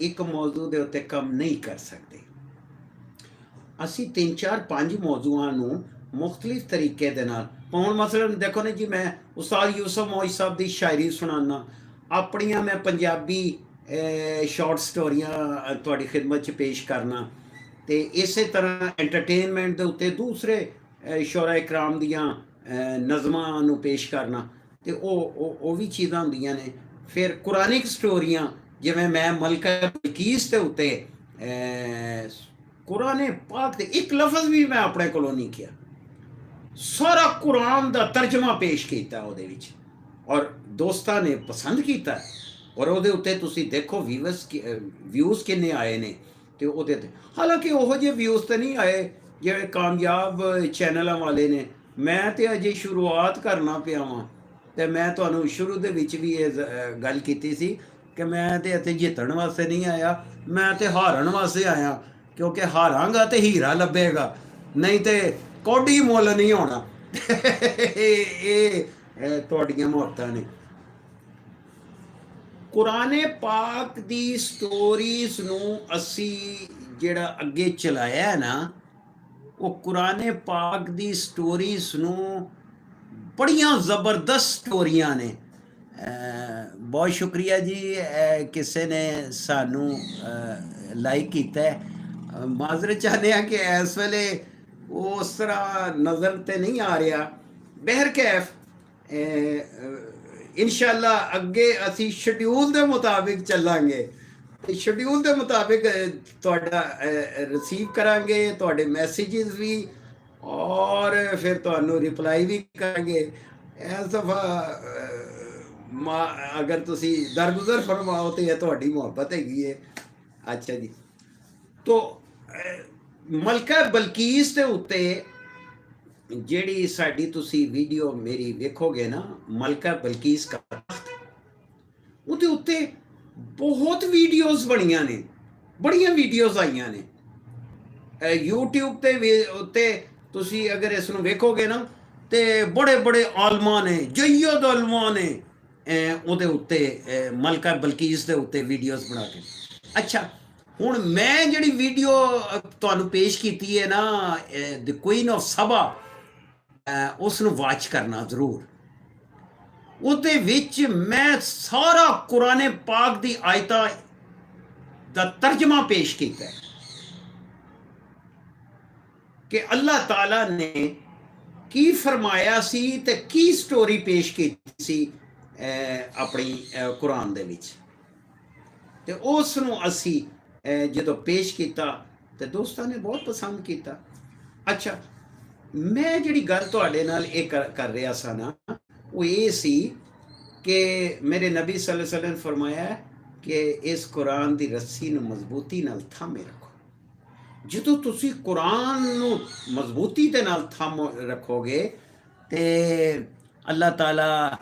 S1: एक मौजू के उत्ते कम नहीं कर सकते। असी 3 4 5 मौजूआं नूं मुख्तलिफ तरीके दे नाल, हुण मसलन देखो ना जी, मैं उस्ताद यूसुफ मोई साहब की शायरी सुनाना, अपनियां मैं पंजाबी शॉर्ट स्टोरियां तुहाडी खिदमत च पेश करना, ते इसे तरह एंटरटेनमेंट के उत्ते दूसरे शोरा इकराम दियां नज़मां नूं पेश करना, ते वो भी चीज़ां हुंदियां ने। फिर कुरानिक स्टोरियां जिवें मैं मलका बलकीस के उत्ते कुरान पाक दे एक लफ्ज़ भी मैं अपने कोलों नहीं किया, सारा कुरान का तर्जमा पेश किया उहदे विच, और दोस्तां ने पसंद किया, और उहदे उत्ते तुसी देखो व्यूज़ किन्ने आए ने, ते उहदे ते हालांकि उहो जे व्यूज़ तो नहीं आए जिहड़े कामयाब चैनलों वाले ने। मैं तो अजे शुरुआत करना पिया वां, ते मैं तुहानू शुरू दे विच भी ये गल कीती सी कि मैं तो इत्थे जितण वास्ते नहीं आया, मैं तो हारन वास्ते आया, क्योंकि हारांगा तो हीरा लभेगा, नहीं तो कोडी मुल नहीं होना। ये तुहाडीआं मुहब्बतां ने। कुराने पाक दी स्टोरीज नूं असी जिहड़ा अगे चलाया है ना, वो कुराने पाक दी स्टोरीज नूं बड़ियां ज़बरदस्त स्टोरियां ने। बहुत शुक्रिया जी, किसी ने सानू लाइक किया है। माजरत चाहते हैं कि इस वेले उस तरह नज़र तो नहीं आ रहा। बहरकैफ इंशाअल्लाह अगे असी शेड्यूल के मुताबिक चलांगे, शेड्यूल के मुताबिक तुहाडा रिसीव करांगे, तुहाडे मैसेजेस भी, और फिर तुहानू रिप्लाई भी करांगे। इस दफ़ा अगर तुसी दरगुजर फरमाओ तो यह तुहाडी मुहब्बत हैगी है। अच्छा जी, तो मलका बलकीस के उत्ते जिहड़ी साडी तुसी वीडियो मेरी वेखोगे ना, मलका बलकीस का उहदे उत्ते बहुत वीडियोस बनियां ने, बड़ियां वीडियोस आईयां ने यूट्यूब ते उत्ते। तुसी अगर इस नूं वेखोगे ना ते बड़े बड़े आलमा ने, जय्यद आलमा ने उहदे उत्ते मलका बलकीस दे उत्ते वीडियोस बना के। अच्छा, हुण मैं जिहड़ी वीडियो तुहानू पेश कीती है ना, द क्वीन ऑफ सबा, ਉਸ ਨੂੰ ਵਾਚ ਕਰਨਾ ਜ਼ਰੂਰ। ਉਹਦੇ ਵਿੱਚ ਮੈਂ ਸਾਰਾ ਕੁਰਾਨ ਪਾਕ ਦੀ ਆਇਤਾਂ ਦਾ ਤਰਜਮਾ ਪੇਸ਼ ਕੀਤਾ ਹੈ ਕਿ ਅੱਲਾਹ ਤਾਲਾ ਨੇ ਕੀ ਫਰਮਾਇਆ ਸੀ ਤੇ ਕੀ ਸਟੋਰੀ ਪੇਸ਼ ਕੀਤੀ ਸੀ ਆਪਣੀ ਕੁਰਾਨ ਦੇ ਵਿੱਚ। ਤੇ ਉਸ ਨੂੰ ਅਸੀਂ ਜਦੋਂ ਪੇਸ਼ ਕੀਤਾ ਤੇ ਦੋਸਤਾਂ ਨੇ ਬਹੁਤ ਪਸੰਦ ਕੀਤਾ। ਅੱਛਾ, ਮੈਂ ਜਿਹੜੀ ਗੱਲ ਤੁਹਾਡੇ ਨਾਲ ਇਹ ਕਰ ਰਿਹਾ ਸਾਂ ਨਾ, ਉਹ ਇਹ ਸੀ ਕਿ ਮੇਰੇ ਨਬੀ ਸੱਲੱਲਾਹੁ ਅਲੈहि ਵਸੱਲਮ ਨੇ ਫਰਮਾਇਆ ਕਿ ਇਸ ਕੁਰਾਨ ਦੀ ਰੱਸੀ ਨੂੰ ਮਜ਼ਬੂਤੀ ਨਾਲ ਥਾਮੇ ਰੱਖੋ। ਜਦੋਂ ਤੁਸੀਂ ਕੁਰਾਨ ਨੂੰ ਮਜ਼ਬੂਤੀ ਦੇ ਨਾਲ ਥਾਮ ਰੱਖੋਗੇ ਤੇ ਅੱਲਾਹ ਤਾਲਾ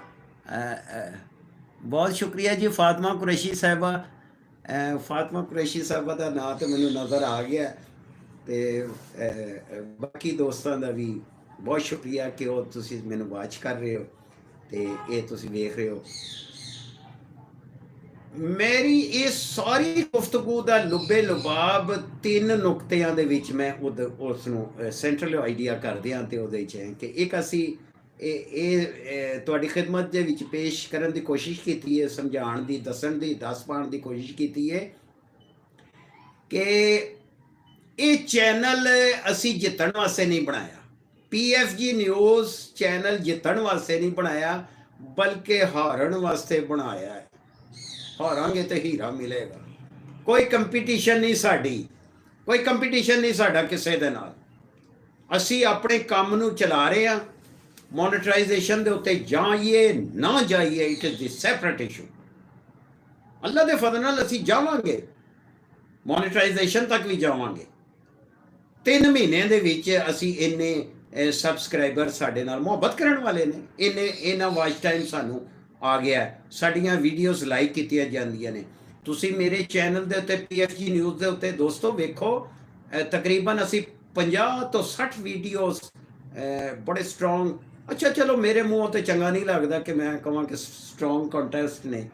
S1: ਬਹੁਤ ਸ਼ੁਕਰੀਆ ਜੀ ਫਾਤਮਾ ਕੁਰੈਸ਼ੀ ਸਾਹਿਬਾ। ਫਾਤਮਾ ਕੁਰੈਸ਼ੀ ਸਾਹਿਬਾ ਦਾ ਨਾਂ ਤੇ ਮੈਨੂੰ ਨਜ਼ਰ ਆ ਗਿਆ ਤੇ ਬਾਕੀ ਦੋਸਤਾਂ ਦਾ ਵੀ ਬਹੁਤ ਸ਼ੁਕਰੀਆ ਕਿ ਉਹ ਤੁਸੀਂ ਮੈਨੂੰ ਵਾਚ ਕਰ ਰਹੇ ਹੋ ਤੇ ਇਹ ਤੁਸੀਂ ਵੇਖ ਰਹੇ ਹੋ। ਮੇਰੀ ਇਹ ਸਾਰੀ ਗੁਫ਼ਤਗੂ ਦਾ ਲੁਬੇ ਲੁਬਾਬ 3 ਨੁਕਤਿਆਂ ਦੇ ਵਿੱਚ ਮੈਂ ਉਸ ਨੂੰ ਸੈਂਟਰਲ ਆਈਡੀਆ ਕਰਦੇ ਹਾਂ ਤੇ ਉਹਦੇ 'ਚ ਹੈ ਕਿ ਇੱਕ ਅਸੀਂ ਇਹ ਤੁਹਾਡੀ ਖਿਦਮਤ ਦੇ ਵਿੱਚ ਪੇਸ਼ ਕਰਨ ਦੀ ਕੋਸ਼ਿਸ਼ ਕੀਤੀ ਹੈ, ਸਮਝਾਉਣ ਦੀ, ਦੱਸਣ ਦੀ, ਦੱਸ ਪਾਉਣ ਦੀ ਕੋਸ਼ਿਸ਼ ਕੀਤੀ ਹੈ ਕਿ ਇਹ ਚੈਨਲ ਅਸੀਂ ਜਿੱਤਣ ਵਾਸਤੇ ਨਹੀਂ ਬਣਾਇਆ। PFG ਨਿਊਜ਼ ਚੈਨਲ ਜਿੱਤਣ ਵਾਸਤੇ ਨਹੀਂ ਬਣਾਇਆ ਬਲਕਿ ਹਾਰਨ ਵਾਸਤੇ ਬਣਾਇਆ ਹੈ। ਹਾਰਾਂਗੇ ਤੇ ਹੀਰਾ ਮਿਲੇਗਾ। ਕੋਈ ਕੰਪੀਟੀਸ਼ਨ ਨਹੀਂ ਸਾਡੀ, ਕੋਈ ਕੰਪੀਟੀਸ਼ਨ ਨਹੀਂ ਸਾਡਾ ਕਿਸੇ ਦੇ ਨਾਲ। ਅਸੀਂ ਆਪਣੇ ਕੰਮ ਨੂੰ ਚਲਾ ਰਹੇ ਹਾਂ। ਮੋਨੇਟਾਈਜੇਸ਼ਨ ਦੇ ਉੱਤੇ ਜਾਈਏ ਨਾ ਜਾਈਏ, it is the separate issue. ਅੱਲਾ ਦੇ ਫਜ਼ਲ ਨਾਲ ਅਸੀਂ ਜਾਵਾਂਗੇ, ਮੋਨੇਟਾਈਜੇਸ਼ਨ ਤੱਕ ਵੀ ਜਾਵਾਂਗੇ। 3 ਮਹੀਨਿਆਂ ਦੇ ਵਿੱਚ ਅਸੀਂ ਇੰਨੇ ਸਬਸਕ੍ਰਾਈਬਰ ਸਾਡੇ ਨਾਲ ਮੁਹੱਬਤ ਕਰਨ ਵਾਲੇ ਨੇ, ਇਹਨਾਂ ਵਾਚ ਟਾਈਮ ਸਾਨੂੰ ਆ ਗਿਆ। ਸਾਡੀਆਂ ਵੀਡੀਓਜ਼ ਲਾਈਕ ਕੀਤੀਆਂ ਜਾਂਦੀਆਂ ਨੇ। ਤੁਸੀਂ ਮੇਰੇ ਚੈਨਲ ਦੇ ਉੱਤੇ PFG ਨਿਊਜ਼ ਦੇ ਉੱਤੇ ਦੋਸਤੋ ਵੇਖੋ, ਤਕਰੀਬਨ ਅਸੀਂ 50 ਤੋਂ 60 ਵੀਡੀਓਜ਼ ਬੜੇ ਸਟਰੋਂਗ। ਅੱਛਾ ਚਲੋ, ਮੇਰੇ ਮੂੰਹ ਤੇ ਚੰਗਾ ਨਹੀਂ ਲੱਗਦਾ ਕਿ ਮੈਂ ਕਹਾਂ ਕਿ ਸਟਰੋਂਗ ਕੰਟੈਸਟ ਨੇ।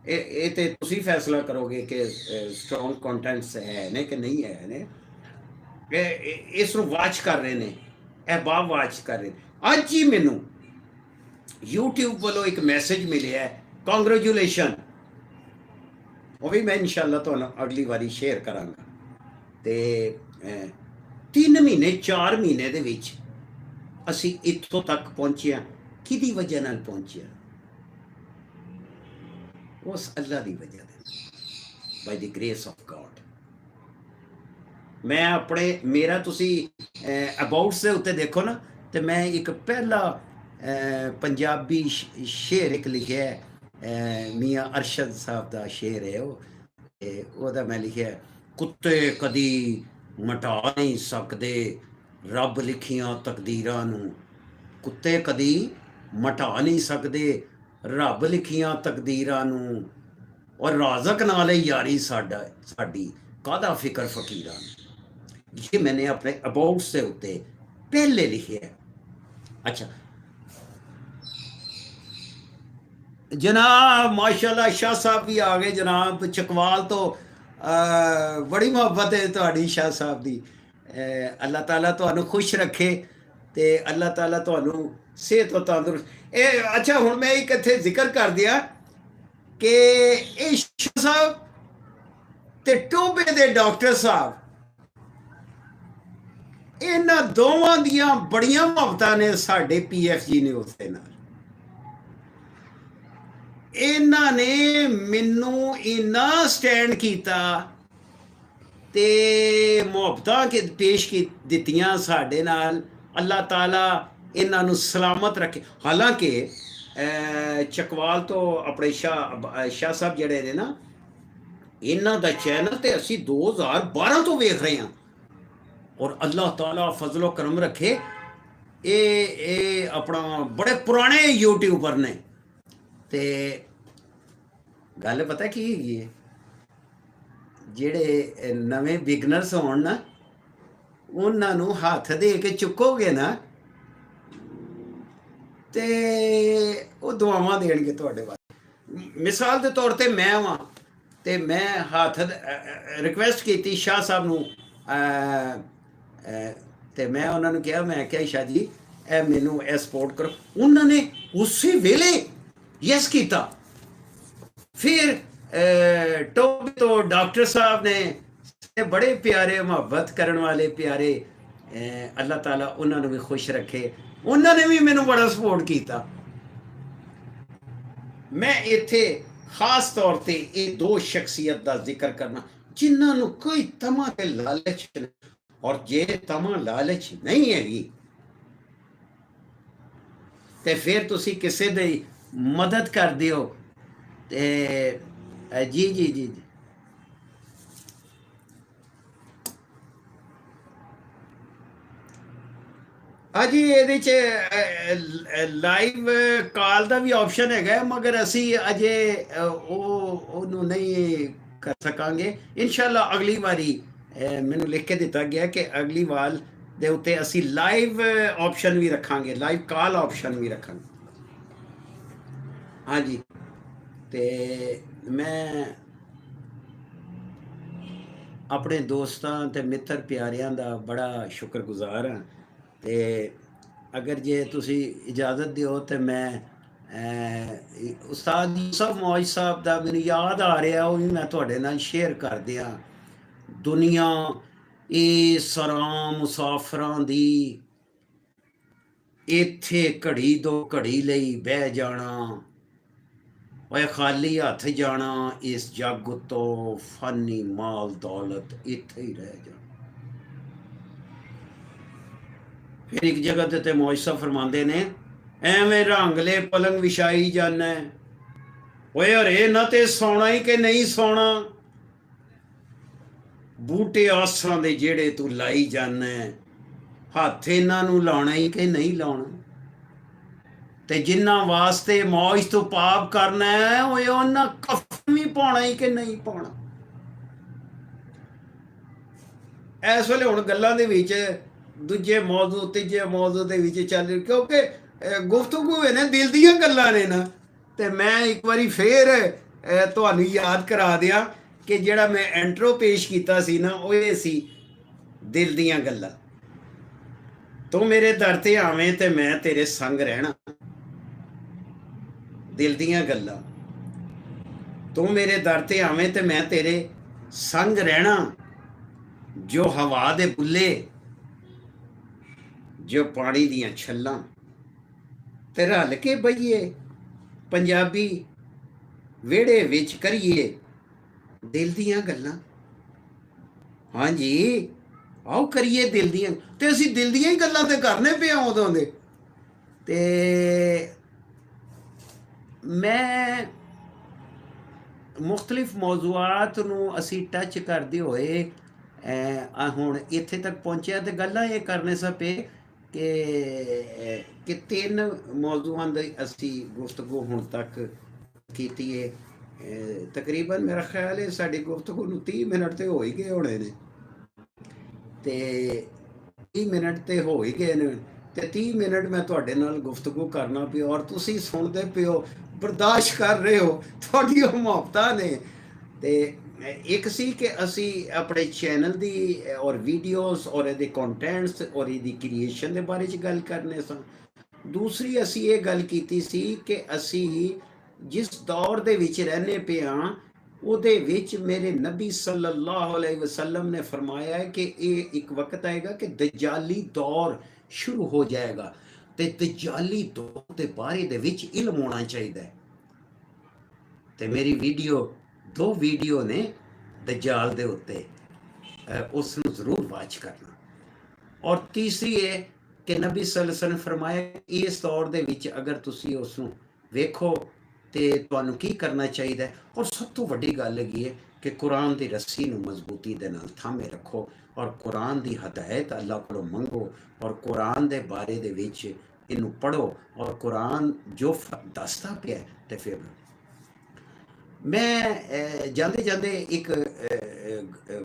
S1: ਇਹ ਤੇ ਤੁਸੀਂ ਫੈਸਲਾ ਕਰੋਗੇ ਕਿ ਸਟਰੋਂਗ ਕੰਟੈਂਟਸ ਹੈ ਨੇ ਕਿ ਨਹੀਂ ਹੈ ਨੇ। ਇਸ ਨੂੰ ਵਾਚ ਕਰ ਰਹੇ ਨੇ, ਅਹਿਬਾਬ ਵਾਚ ਕਰ ਰਹੇ ਨੇ। ਅੱਜ ਹੀ ਮੈਨੂੰ YouTube ਵੱਲੋਂ ਇੱਕ ਮੈਸੇਜ ਮਿਲਿਆ, ਕੰਗ੍ਰੈਚੁਲੇਸ਼ਨ। ਉਹ ਵੀ ਮੈਂ ਇਨਸ਼ਾਅੱਲਾ ਤੁਹਾਨੂੰ ਅਗਲੀ ਵਾਰੀ ਸ਼ੇਅਰ ਕਰਾਂਗਾ। ਤੇ 3 ਮਹੀਨੇ 4 ਮਹੀਨੇ ਦੇ ਵਿੱਚ ਅਸੀਂ ਇੱਥੋਂ ਤੱਕ ਪਹੁੰਚੇ ਹਾਂ। ਕਿਹਦੀ ਵਜ੍ਹਾ ਨਾਲ ਪਹੁੰਚੇ ਹਾਂ? ਉਸ ਅੱਲਾ ਦੀ ਵਜ੍ਹਾ ਨਾਲ, ਬਾਈ ਦੀ ਗ੍ਰੇਸ ਆਫ ਗॉड। ਮੈਂ ਮੇਰਾ ਤੁਸੀਂ ਅਬਾਊਟਸ ਦੇ ਉੱਤੇ ਦੇਖੋ ਨਾ, ਤੇ ਮੈਂ ਇੱਕ ਪਹਿਲਾ ਪੰਜਾਬੀ ਸ਼ੇਰ ਇੱਕ ਲਿਖਿਆ, ਮੀਆਂ ਅਰਸ਼ਦ ਸਾਹਿਬ ਦਾ ਸ਼ੇਰ ਹੈ ਉਹ, ਉਹਦਾ ਮੈਂ ਲਿਖਿਆ, ਕੁੱਤੇ ਕਦੀ ਮਟਾ ਨਹੀਂ ਸਕਦੇ ਰੱਬ ਲਿਖੀਆਂ ਤਕਦੀਰਾਂ ਨੂੰ। ਕੁੱਤੇ ਕਦੀ ਮਟਾ ਨਹੀਂ ਸਕਦੇ ਰੱਬ ਲਿਖੀਆਂ ਤਕਦੀਰਾਂ ਨੂੰ, ਔਰ ਰਾਜ਼ਕ ਨਾਲ ਯਾਰੀ ਸਾਡੀ ਕਾਹਦਾ ਫਿਕਰ ਫਕੀਰਾਂ ਨੂੰ। ये मैंने अपने अबाउट से उत्ते पहले लिखे है। अच्छा जनाब, माशाल्लाह शाह साहब भी आ गए जनाब चकवाल तो। बड़ी मुहब्बत है तुहाडी शाह साहब दी। अल्लाह ताला तुहानू खुश रखे ते अल्लाह ताला तुहानू सेहत और तंदुरुस्त। अच्छा हुण मैं एक इत्थे जिक्र कर दिया कि ये शाह साहब ते टोबे दे डॉक्टर साहब, ਇਹਨਾਂ ਦੋਵਾਂ ਦੀਆਂ ਬੜੀਆਂ ਮੁਹੱਬਤਾਂ ਨੇ ਸਾਡੇ PFG ਨਿਊਜ਼ ਦੇ ਨਾਲ। ਇਹਨਾਂ ਨੇ ਮੈਨੂੰ ਇੰਨਾ ਸਟੈਂਡ ਕੀਤਾ ਤੇ ਮੁਹੱਬਤਾਂ ਪੇਸ਼ ਦਿੱਤੀਆਂ ਸਾਡੇ ਨਾਲ। ਅੱਲਾਹ ਤਾਲਾ ਇਹਨਾਂ ਨੂੰ ਸਲਾਮਤ ਰੱਖੇ। ਹਾਲਾਂਕਿ ਚਕਵਾਲ ਤੋਂ ਆਪਣੇ ਸ਼ਾਹ ਸਾਹਿਬ ਜਿਹੜੇ ਨੇ ਨਾ, ਇਹਨਾਂ ਦਾ ਚੈਨਲ ਤੇ ਅਸੀਂ 2012 ਤੋਂ ਵੇਖ ਰਹੇ ਹਾਂ। और अल्लाह ताला फजलो करम रखे, ये अपना बड़े पुराने यूट्यूबर ने। ते गल पता की हैगी है, जेड़े नवे बिगनर्स होण ना, उन्होंने हाथ दे के चुकोगे ना ते वो दुआवां देणगे तुहाडे वास्ते। मिसाल के तौर पर मैं वां ते मैं हाथ रिक्वेस्ट की शाह साहब नूं, ਤੇ ਮੈਂ ਉਹਨਾਂ ਨੂੰ ਕਿਹਾ, ਮੈਂ ਕਿਹਾ ਸ਼ਾਹ ਜੀ ਇਹ ਮੈਨੂੰ ਇਹ ਸਪੋਰਟ ਕਰੋ। ਉਹਨਾਂ ਨੇ ਉਸੇ ਵੇਲੇ ਯੈਸ ਕੀਤਾ। ਫਿਰ ਟੋਬੀ ਤੋਂ ਡਾਕਟਰ ਸਾਹਿਬ ਨੇ ਬੜੇ ਪਿਆਰੇ ਮੁਹੱਬਤ ਕਰਨ ਵਾਲੇ ਪਿਆਰੇ, ਅੱਲਾਹ ਤਾਲਾ ਉਹਨਾਂ ਨੂੰ ਵੀ ਖੁਸ਼ ਰੱਖੇ, ਉਹਨਾਂ ਨੇ ਵੀ ਮੈਨੂੰ ਬੜਾ ਸਪੋਰਟ ਕੀਤਾ। ਮੈਂ ਇੱਥੇ ਖਾਸ ਤੌਰ ਤੇ ਇਹ ਦੋ ਸ਼ਖਸੀਅਤ ਦਾ ਜ਼ਿਕਰ ਕਰਨਾ ਜਿਨ੍ਹਾਂ ਨੂੰ ਕੋਈ ਤਮਾ ਤੇ ਲਾਲਚ ਨਹੀਂ, ਔਰ ਜੇ ਤਮਾ ਲਾਲਚ ਨਹੀਂ ਹੈਗੀ ਤੇ ਫਿਰ ਤੁਸੀਂ ਕਿਸੇ ਦੀ ਮਦਦ ਕਰਦੇ ਹੋ। ਤੇ ਜੀ ਜੀ ਜੀ ਜੀ ਹਾਂਜੀ, ਇਹਦੇ ਚ ਲਾਈਵ ਕਾਲ ਦਾ ਵੀ ਆਪਸ਼ਨ ਹੈਗਾ, ਮਗਰ ਅਸੀਂ ਅਜੇ ਉਹਨੂੰ ਨਹੀਂ ਕਰ ਸਕਾਂਗੇ। ਇਨਸ਼ਾਅੱਲਾ ਅਗਲੀ ਵਾਰੀ ਮੈਨੂੰ ਲਿਖ ਕੇ ਦਿੱਤਾ ਗਿਆ ਕਿ ਅਗਲੀ ਵਾਰ ਦੇ ਉੱਤੇ ਅਸੀਂ ਲਾਈਵ ਆਪਸ਼ਨ ਵੀ ਰੱਖਾਂਗੇ, ਲਾਈਵ ਕਾਲ ਆਪਸ਼ਨ ਵੀ ਰੱਖਾਂਗੇ। ਹਾਂਜੀ, ਤੇ ਮੈਂ ਆਪਣੇ ਦੋਸਤਾਂ ਤੇ ਮਿੱਤਰ ਪਿਆਰਿਆਂ ਦਾ ਬੜਾ ਸ਼ੁਕਰਗੁਜ਼ਾਰ ਹਾਂ। ਤੇ ਅਗਰ ਜੇ ਤੁਸੀਂ ਇਜਾਜ਼ਤ ਦਿਓ ਤੇ ਮੈਂ ਉਸਤਾਦ ਯੂਸਫ ਮੌਜ ਸਾਹਿਬ ਦਾ ਮੈਨੂੰ ਯਾਦ ਆ ਰਿਹਾ, ਉਹ ਵੀ ਮੈਂ ਤੁਹਾਡੇ ਨਾਲ ਸ਼ੇਅਰ ਕਰ ਦਿਆਂ। ਦੁਨੀਆ ਇਹ ਸਰਾਂ ਮੁਸਾਫਰਾਂ ਦੀ, ਇੱਥੇ ਘੜੀ ਦੋ ਘੜੀ ਲਈ ਬਹਿ ਜਾਣਾ, ਓਏ ਖਾਲੀ ਹੱਥ ਜਾਣਾ, ਇਸ ਜੱਗ ਤੋਂ ਫਾਨੀ ਮਾਲ ਦੌਲਤ ਇੱਥੇ ਹੀ ਰਹਿ ਜਾਣਾ। ਫਿਰ ਇੱਕ ਜਗ੍ਹਾ ਤੇ ਮੌਜ ਸਾਹਿਬ ਫਰਮਾਉਂਦੇ ਨੇ, ਐਵੇਂ ਰੰਗਲੇ ਪਲੰਗ ਵਿਛਾਈ ਜਾਣਾ, ਓਏ ਹਰੇ ਨਾ ਤੇ ਸੌਣਾ ਹੀ ਕਿ ਨਹੀਂ ਸੌਣਾ, ਬੂਟੇ ਆਸਾਂ ਦੇ ਜਿਹੜੇ ਤੂੰ ਲਾਈ ਜਾਣਾ, ਹੱਥ ਇਹਨਾਂ ਨੂੰ ਲਾਉਣਾ ਹੀ ਕਿ ਨਹੀਂ ਲਾਉਣਾ, ਤੇ ਜਿਨ੍ਹਾਂ ਵਾਸਤੇ ਮੌਜ ਤੋਂ ਪਾਪ ਕਰਨਾ ਹੈ ਓਏ ਉਹਨਾਂ ਕਫਨ ਵੀ ਪਾਉਣਾ ਹੀ ਕਿ ਨਹੀਂ ਪਾਉਣਾ। ਇਸ ਵੇਲੇ ਹੁਣ ਗੱਲਾਂ ਦੇ ਵਿੱਚ ਦੂਜੇ ਮੌਜੂ ਤੀਜੇ ਮੌਜੂ ਦੇ ਵਿੱਚ ਚੱਲ, ਕਿਉਂਕਿ ਗੁਫ਼ਤਗੂ ਹੈ ਨਾ, ਦਿਲ ਦੀਆਂ ਗੱਲਾਂ ਨੇ ਨਾ। ਤੇ ਮੈਂ ਇੱਕ ਵਾਰੀ ਫੇਰ ਤੁਹਾਨੂੰ ਯਾਦ ਕਰਾ ਦਿਆਂ ਕਿ ਜਿਹੜਾ ਮੈਂ ਐਂਟਰੋ ਪੇਸ਼ ਕੀਤਾ ਸੀ ਨਾ, ਉਹ ਇਹ ਸੀ ਦਿਲ ਦੀਆਂ ਗੱਲਾਂ। ਤੂੰ ਮੇਰੇ ਦਰ ਤੇ ਆਵੇਂ ਤੇ ਮੈਂ ਤੇਰੇ ਸੰਗ ਰਹਿਣਾ, ਦਿਲ ਦੀਆਂ ਗੱਲਾਂ। ਤੂੰ ਮੇਰੇ ਦਰ ਤੇ ਆਵੇਂ ਤੇ ਮੈਂ ਤੇਰੇ ਸੰਗ ਰਹਿਣਾ, ਜੋ ਹਵਾ ਦੇ ਬੁੱਲੇ, ਜੋ ਪਾਣੀ ਦੀਆਂ ਛੱਲਾਂ, ਤੇ ਰਲ ਕੇ ਬਈਏ ਪੰਜਾਬੀ ਵਿਹੜੇ ਵਿੱਚ ਕਰੀਏ ਦਿਲ ਦੀਆਂ ਗੱਲਾਂ। ਹਾਂਜੀ, ਆਓ ਕਰੀਏ ਦਿਲ ਦੀਆਂ, ਤੇ ਅਸੀਂ ਦਿਲ ਦੀਆਂ ਹੀ ਗੱਲਾਂ ਤੇ ਕਰਨੇ ਪਿਆ ਉਦੋਂ ਦੇ। ਤੇ ਮੈਂ ਮੁਖਤਲਿਫ ਮੌਜ਼ੂਆਤ ਨੂੰ ਅਸੀਂ ਟੱਚ ਕਰਦੇ ਹੋਏ ਹੁਣ ਇੱਥੇ ਤੱਕ ਪਹੁੰਚਿਆ, ਤੇ ਗੱਲਾਂ ਇਹ ਕਰਨੇ ਸਾ ਪਏ ਕਿ 3 ਮੌਜ਼ੂਆਂ ਦੀ ਅਸੀਂ ਗੁਫ਼ਤਗੂ ਹੁਣ ਤੱਕ ਕੀਤੀ ਹੈ। ਤਕਰੀਬਨ ਮੇਰਾ ਖਿਆਲ ਹੈ ਸਾਡੀ ਗੁਫ਼ਤਗੂ ਨੂੰ 30 ਮਿੰਟ ਤੇ ਹੋ ਹੀ ਗਏ ਹੋਣੇ ਨੇ, ਤੇ 30 ਮਿੰਟ ਤੇ ਹੋ ਹੀ ਗਏ ਨੇ, ਤੇ 30 ਮਿੰਟ ਮੈਂ ਤੁਹਾਡੇ ਨਾਲ ਗੁਫ਼ਤਗੂ ਕਰਨਾ ਪਿਆ, ਔਰ ਤੁਸੀਂ ਸੁਣਦੇ ਪਿਓ, ਬਰਦਾਸ਼ਤ ਕਰ ਰਹੇ ਹੋ, ਤੁਹਾਡੀ ਉਹ ਮੁਹੱਬਤਾਂ ਨੇ। ਤੇ ਇੱਕ ਸੀ ਕਿ ਅਸੀਂ ਆਪਣੇ ਚੈਨਲ ਦੀ ਔਰ ਵੀਡੀਓਜ਼ ਔਰ ਇਹਦੇ ਕੰਟੈਂਟਸ ਔਰ ਇਹਦੀ ਕ੍ਰੀਏਸ਼ਨ ਦੇ ਬਾਰੇ 'ਚ ਗੱਲ ਕਰਨੇ ਸਾਂ। ਦੂਸਰੀ ਅਸੀਂ ਇਹ ਗੱਲ ਕੀਤੀ ਸੀ ਕਿ ਅਸੀਂ ਜਿਸ ਦੌਰ ਦੇ ਵਿੱਚ ਰਹਿੰਦੇ ਪਏ ਹਾਂ ਉਹਦੇ ਵਿੱਚ ਮੇਰੇ ਨਬੀ ਸੱਲੱਲਾਹੁ ਅਲੈਹਿ ਵਸੱਲਮ ਨੇ ਫਰਮਾਇਆ ਹੈ ਕਿ ਇਹ ਇੱਕ ਵਕਤ ਆਏਗਾ ਕਿ ਦਜਾਲੀ ਦੌਰ ਸ਼ੁਰੂ ਹੋ ਜਾਏਗਾ, ਤੇ ਦਜਾਲੀ ਦੌਰ ਦੇ ਬਾਰੇ ਦੇ ਵਿੱਚ ਇਲਮ ਹੋਣਾ ਚਾਹੀਦਾ ਹੈ। ਤੇ ਮੇਰੀ ਵੀਡੀਓ 2 ਵੀਡੀਓ ਨੇ ਦਜਾਲ ਦੇ ਉੱਤੇ, ਉਸ ਨੂੰ ਜ਼ਰੂਰ ਵਾਚ ਕਰਨਾ। ਔਰ ਤੀਸਰੀ ਹੈ ਕਿ ਨਬੀ ਸੱਲੱਲਾਹੁ ਅਲੈਹਿ ਵਸੱਲਮ ਫਰਮਾਇਆ ਇਸ ਦੌਰ ਦੇ ਵਿੱਚ ਅਗਰ ਤੁਸੀਂ ਉਸ ਨੂੰ ਵੇਖੋ ਤੇ ਤੁਹਾਨੂੰ ਕੀ ਕਰਨਾ ਚਾਹੀਦਾ ਹੈ। ਔਰ ਸਭ ਤੋਂ ਵੱਡੀ ਗੱਲ ਹੈਗੀ ਹੈ ਕਿ ਕੁਰਾਨ ਦੀ ਰੱਸੀ ਨੂੰ ਮਜ਼ਬੂਤੀ ਦੇ ਨਾਲ ਥਾਮੇ ਰੱਖੋ, ਔਰ ਕੁਰਾਨ ਦੀ ਹਦਾਇਤ ਅੱਲਾਹ ਕੋਲੋਂ ਮੰਗੋ, ਔਰ ਕੁਰਾਨ ਦੇ ਬਾਰੇ ਦੇ ਵਿੱਚ ਇਹਨੂੰ ਪੜ੍ਹੋ, ਔਰ ਕੁਰਾਨ ਜੋ ਦੱਸਦਾ ਪਿਆ। ਤੇ ਫਿਰ ਮੈਂ ਜਾਂਦੇ ਜਾਂਦੇ ਇੱਕ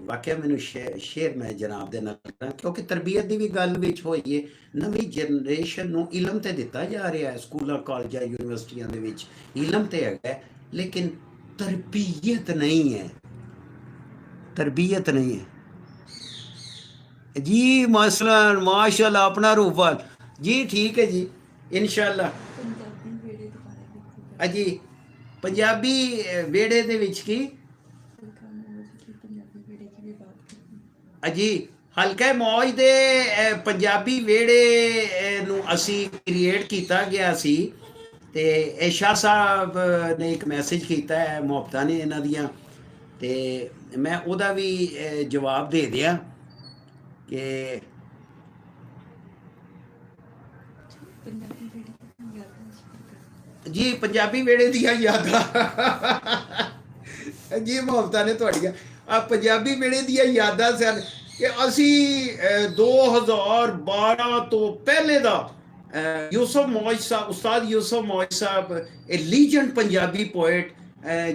S1: ਵਾਕਿਆ ਮੈਨੂੰ ਸ਼ੇਅਰ ਮੈਂ ਜਨਾਬ ਦੇ ਨਾਲ ਕਰਾਂ, ਕਿਉਂਕਿ ਤਰਬੀਅਤ ਦੀ ਵੀ ਗੱਲ ਵਿੱਚ ਹੋਈ ਹੈ। ਨਵੀਂ ਜਨਰੇਸ਼ਨ ਨੂੰ ਇਲਮ ਤੇ ਦਿੱਤਾ ਜਾ ਰਿਹਾ ਹੈ, ਸਕੂਲਾਂ ਕਾਲਜਾਂ ਯੂਨੀਵਰਸਿਟੀਆਂ ਦੇ ਵਿੱਚ ਇਲਮ ਤੇ ਹੈਗਾ, ਲੇਕਿਨ ਤਰਬੀਅਤ ਨਹੀਂ ਹੈ, ਤਰਬੀਅਤ ਨਹੀਂ ਹੈ ਜੀ। ਮਸਲਾ ਮਾਸ਼ਾਅੱਲਾ ਆਪਣਾ ਰੂਪਾਲ ਜੀ ਠੀਕ ਹੈ ਜੀ, ਇਨਸ਼ਾਅੱਲਾ।
S2: ਪੰਜਾਬੀ ਵੇੜੇ ਦੇ ਬਾਰੇ ਵਿੱਚ
S1: ਅਜੀ ਪੰਜਾਬੀ ਵਿਹੜੇ ਦੇ ਵਿੱਚ ਕੀ
S2: ਹਲਕਾ ਮੌਜ ਕੀ ਪੰਜਾਬੀ ਵੇੜੇ की भी बात करते हैं।
S1: ਅਜੀ ਹਲਕਾ ਮੌਜ ਦੇ ਪੰਜਾਬੀ ਵਿਹੜੇ ਨੂੰ ਅਸੀਂ ਕ੍ਰੀਏਟ ਕੀਤਾ ਗਿਆ ਸੀ। ਤੇ ਇਹ ਸ਼ਾਹ ਸਾਹਿਬ ਨੇ ਇੱਕ ਮੈਸੇਜ ਕੀਤਾ ਹੈ, ਮੁਹੱਬਤਾਂ ਨੇ ਇਹਨਾਂ ਦੀਆਂ, ਤੇ ਮੈਂ ਉਹਦਾ ਵੀ ਜਵਾਬ ਦੇ ਦਿਆਂ ਕਿ
S2: पंजाबी वीडियो की यादें शेयर करते
S1: ਜੀ ਪੰਜਾਬੀ ਵਿਹੜੇ ਦੀਆਂ ਯਾਦਾਂ ਜੀ ਮੁਹੱਬਤਾਂ ਨੇ ਤੁਹਾਡੀਆਂ ਆ ਪੰਜਾਬੀ ਵਿਹੜੇ ਦੀਆਂ ਯਾਦਾਂ ਸਨ ਕਿ ਅਸੀਂ 2012 ਤੋਂ ਪਹਿਲੇ ਦਾ ਯੂਸਫ ਮੌਜ ਸਾਹਿਬ, ਉਸਤਾਦ ਯੂਸਫ ਮੌਜ ਸਾਹਿਬ ਇਹ ਲੀਜੈਂਡ ਪੰਜਾਬੀ ਪੋਇਟ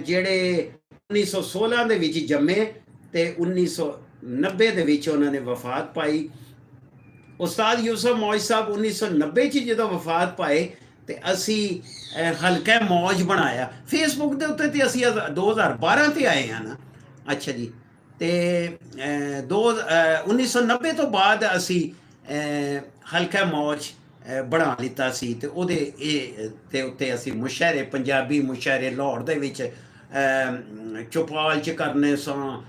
S1: ਜਿਹੜੇ 1916 ਦੇ ਵਿੱਚ ਜੰਮੇ ਤੇ 1990 ਦੇ ਵਿੱਚ ਉਹਨਾਂ ਨੇ ਵਫਾਤ ਪਾਈ। ਉਸਤਾਦ ਯੂਸਫ ਮੌਜ ਸਾਹਿਬ 1990 ਚ ਜਦੋਂ ਵਫਾਤ ਪਾਏ ਤੇ ਅਸੀਂ ਹਲਕਾ ਮੌਜ ਬਣਾਇਆ ਫੇਸਬੁੱਕ ਦੇ ਉੱਤੇ, ਤੇ ਅਸੀਂ 2012 ਤੇ ਆਏ ਹਾਂ ਨਾ। ਅੱਛਾ ਜੀ, ਤੇ 1990 ਤੋਂ ਬਾਅਦ ਅਸੀਂ ਹਲਕਾ ਮੌਜ ਬਣਾ ਲਿੱਤਾ ਸੀ, ਤੇ ਉਹਦੇ ਇਹ ਤੇ ਉੱਤੇ ਅਸੀਂ ਮੁਸ਼ਾਇਰੇ, ਪੰਜਾਬੀ ਮੁਸ਼ਾਇਰੇ ਲਾਹੌਰ ਦੇ ਵਿੱਚ ਚੌਪਾਲ ਚ ਕਰਨੇ ਸਾਂ।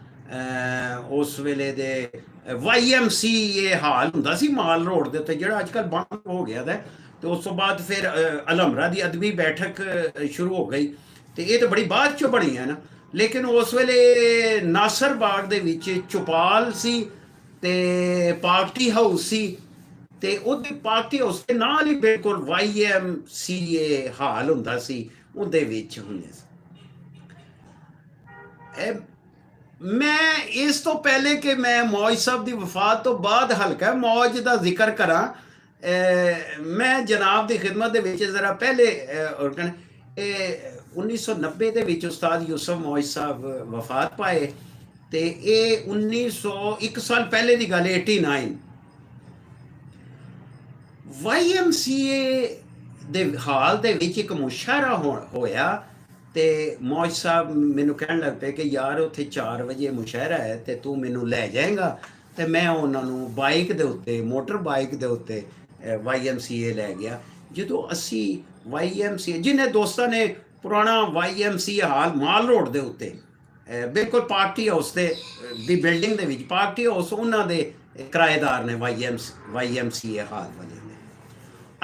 S1: ਉਸ ਵੇਲੇ ਦੇ YMC ਇਹ ਹਾਲ ਹੁੰਦਾ ਸੀ ਮਾਲ ਰੋਡ ਦੇ ਉੱਤੇ, ਜਿਹੜਾ ਅੱਜ ਕੱਲ੍ਹ ਬੰਦ ਹੋ ਗਿਆ ਦਾ। ਤੇ ਉਸ ਤੋਂ ਬਾਅਦ ਫਿਰ ਅਲਹਮਰਾ ਦੀ ਅਦਬੀ ਬੈਠਕ ਸ਼ੁਰੂ ਹੋ ਗਈ, ਤੇ ਇਹ ਤਾਂ ਬੜੀ ਬਾਅਦ ਚੋਂ ਬਣੀ ਹੈ ਨਾ। ਲੇਕਿਨ ਉਸ ਵੇਲੇ ਨਾਸਰ ਬਾਗ ਦੇ ਵਿੱਚ ਚੌਪਾਲ ਸੀ ਤੇ ਪਾਰਟੀ ਹਾਊਸ ਸੀ, ਤੇ ਉਹਦੇ ਪਾਰਟੀ ਹਾਊਸ ਦੇ ਨਾਲ ਹੀ ਬਿਲਕੁਲ YMCA ਹਾਲ ਹੁੰਦਾ ਸੀ, ਉਹਦੇ ਵਿੱਚ ਹੁੰਦੇ ਸੀ। ਮੈਂ ਇਸ ਤੋਂ ਪਹਿਲੇ ਕਿ ਮੈਂ ਮੌਜ ਸਾਹਿਬ ਦੀ ਵਫਾਤ ਤੋਂ ਬਾਅਦ ਹਲਕਾ ਮੌਜ ਦਾ ਜ਼ਿਕਰ ਕਰਾਂ, ਮੈਂ ਜਨਾਬ ਦੀ ਖਿਦਮਤ ਦੇ ਵਿੱਚ ਜ਼ਰਾ ਪਹਿਲੇ ਇਹ 1990 ਦੇ ਵਿੱਚ ਉਸਤਾਦ ਯੂਸਫ ਮੌਜ ਸਾਹਿਬ ਵਫਾਤ ਪਾਏ, ਤੇ ਇਹ 1 ਸਾਲ ਪਹਿਲੇ ਦੀ ਗੱਲ, 89 YMCA ਦੇ ਹਾਲ ਦੇ ਵਿੱਚ ਇੱਕ ਮੁਸ਼ਾਇਰਾ ਹੋਇਆ, ਤੇ ਮੌਜ ਸਾਹਿਬ ਮੈਨੂੰ ਕਹਿਣ ਲੱਗ ਪਏ ਕਿ ਯਾਰ ਉੱਥੇ 4 ਵਜੇ ਮੁਸ਼ਾਇਰਾ ਹੈ ਤੇ ਤੂੰ ਮੈਨੂੰ ਲੈ ਜਾਏਗਾ। ਤੇ ਮੈਂ ਉਹਨਾਂ ਨੂੰ ਬਾਈਕ ਦੇ ਉੱਤੇ, ਮੋਟਰ ਬਾਈਕ ਦੇ ਉੱਤੇ YMCA ਲੈ ਗਿਆ। ਜਦੋਂ ਅਸੀਂ YMCA, ਜਿਹਨੇ ਦੋਸਤਾਂ ਨੇ ਪੁਰਾਣਾ YMCA ਹਾਲ ਮਾਲ ਰੋਡ ਦੇ ਉੱਤੇ ਬਿਲਕੁਲ ਪਾਰਟੀ ਹਾਊਸ ਦੀ ਬਿਲਡਿੰਗ ਦੇ ਵਿੱਚ, ਪਾਰਟੀ ਹਾਊਸ ਉਹਨਾਂ ਦੇ ਕਿਰਾਏਦਾਰ ਨੇ YMCA ਹਾਲ ਵਾਲੇ ਨੇ।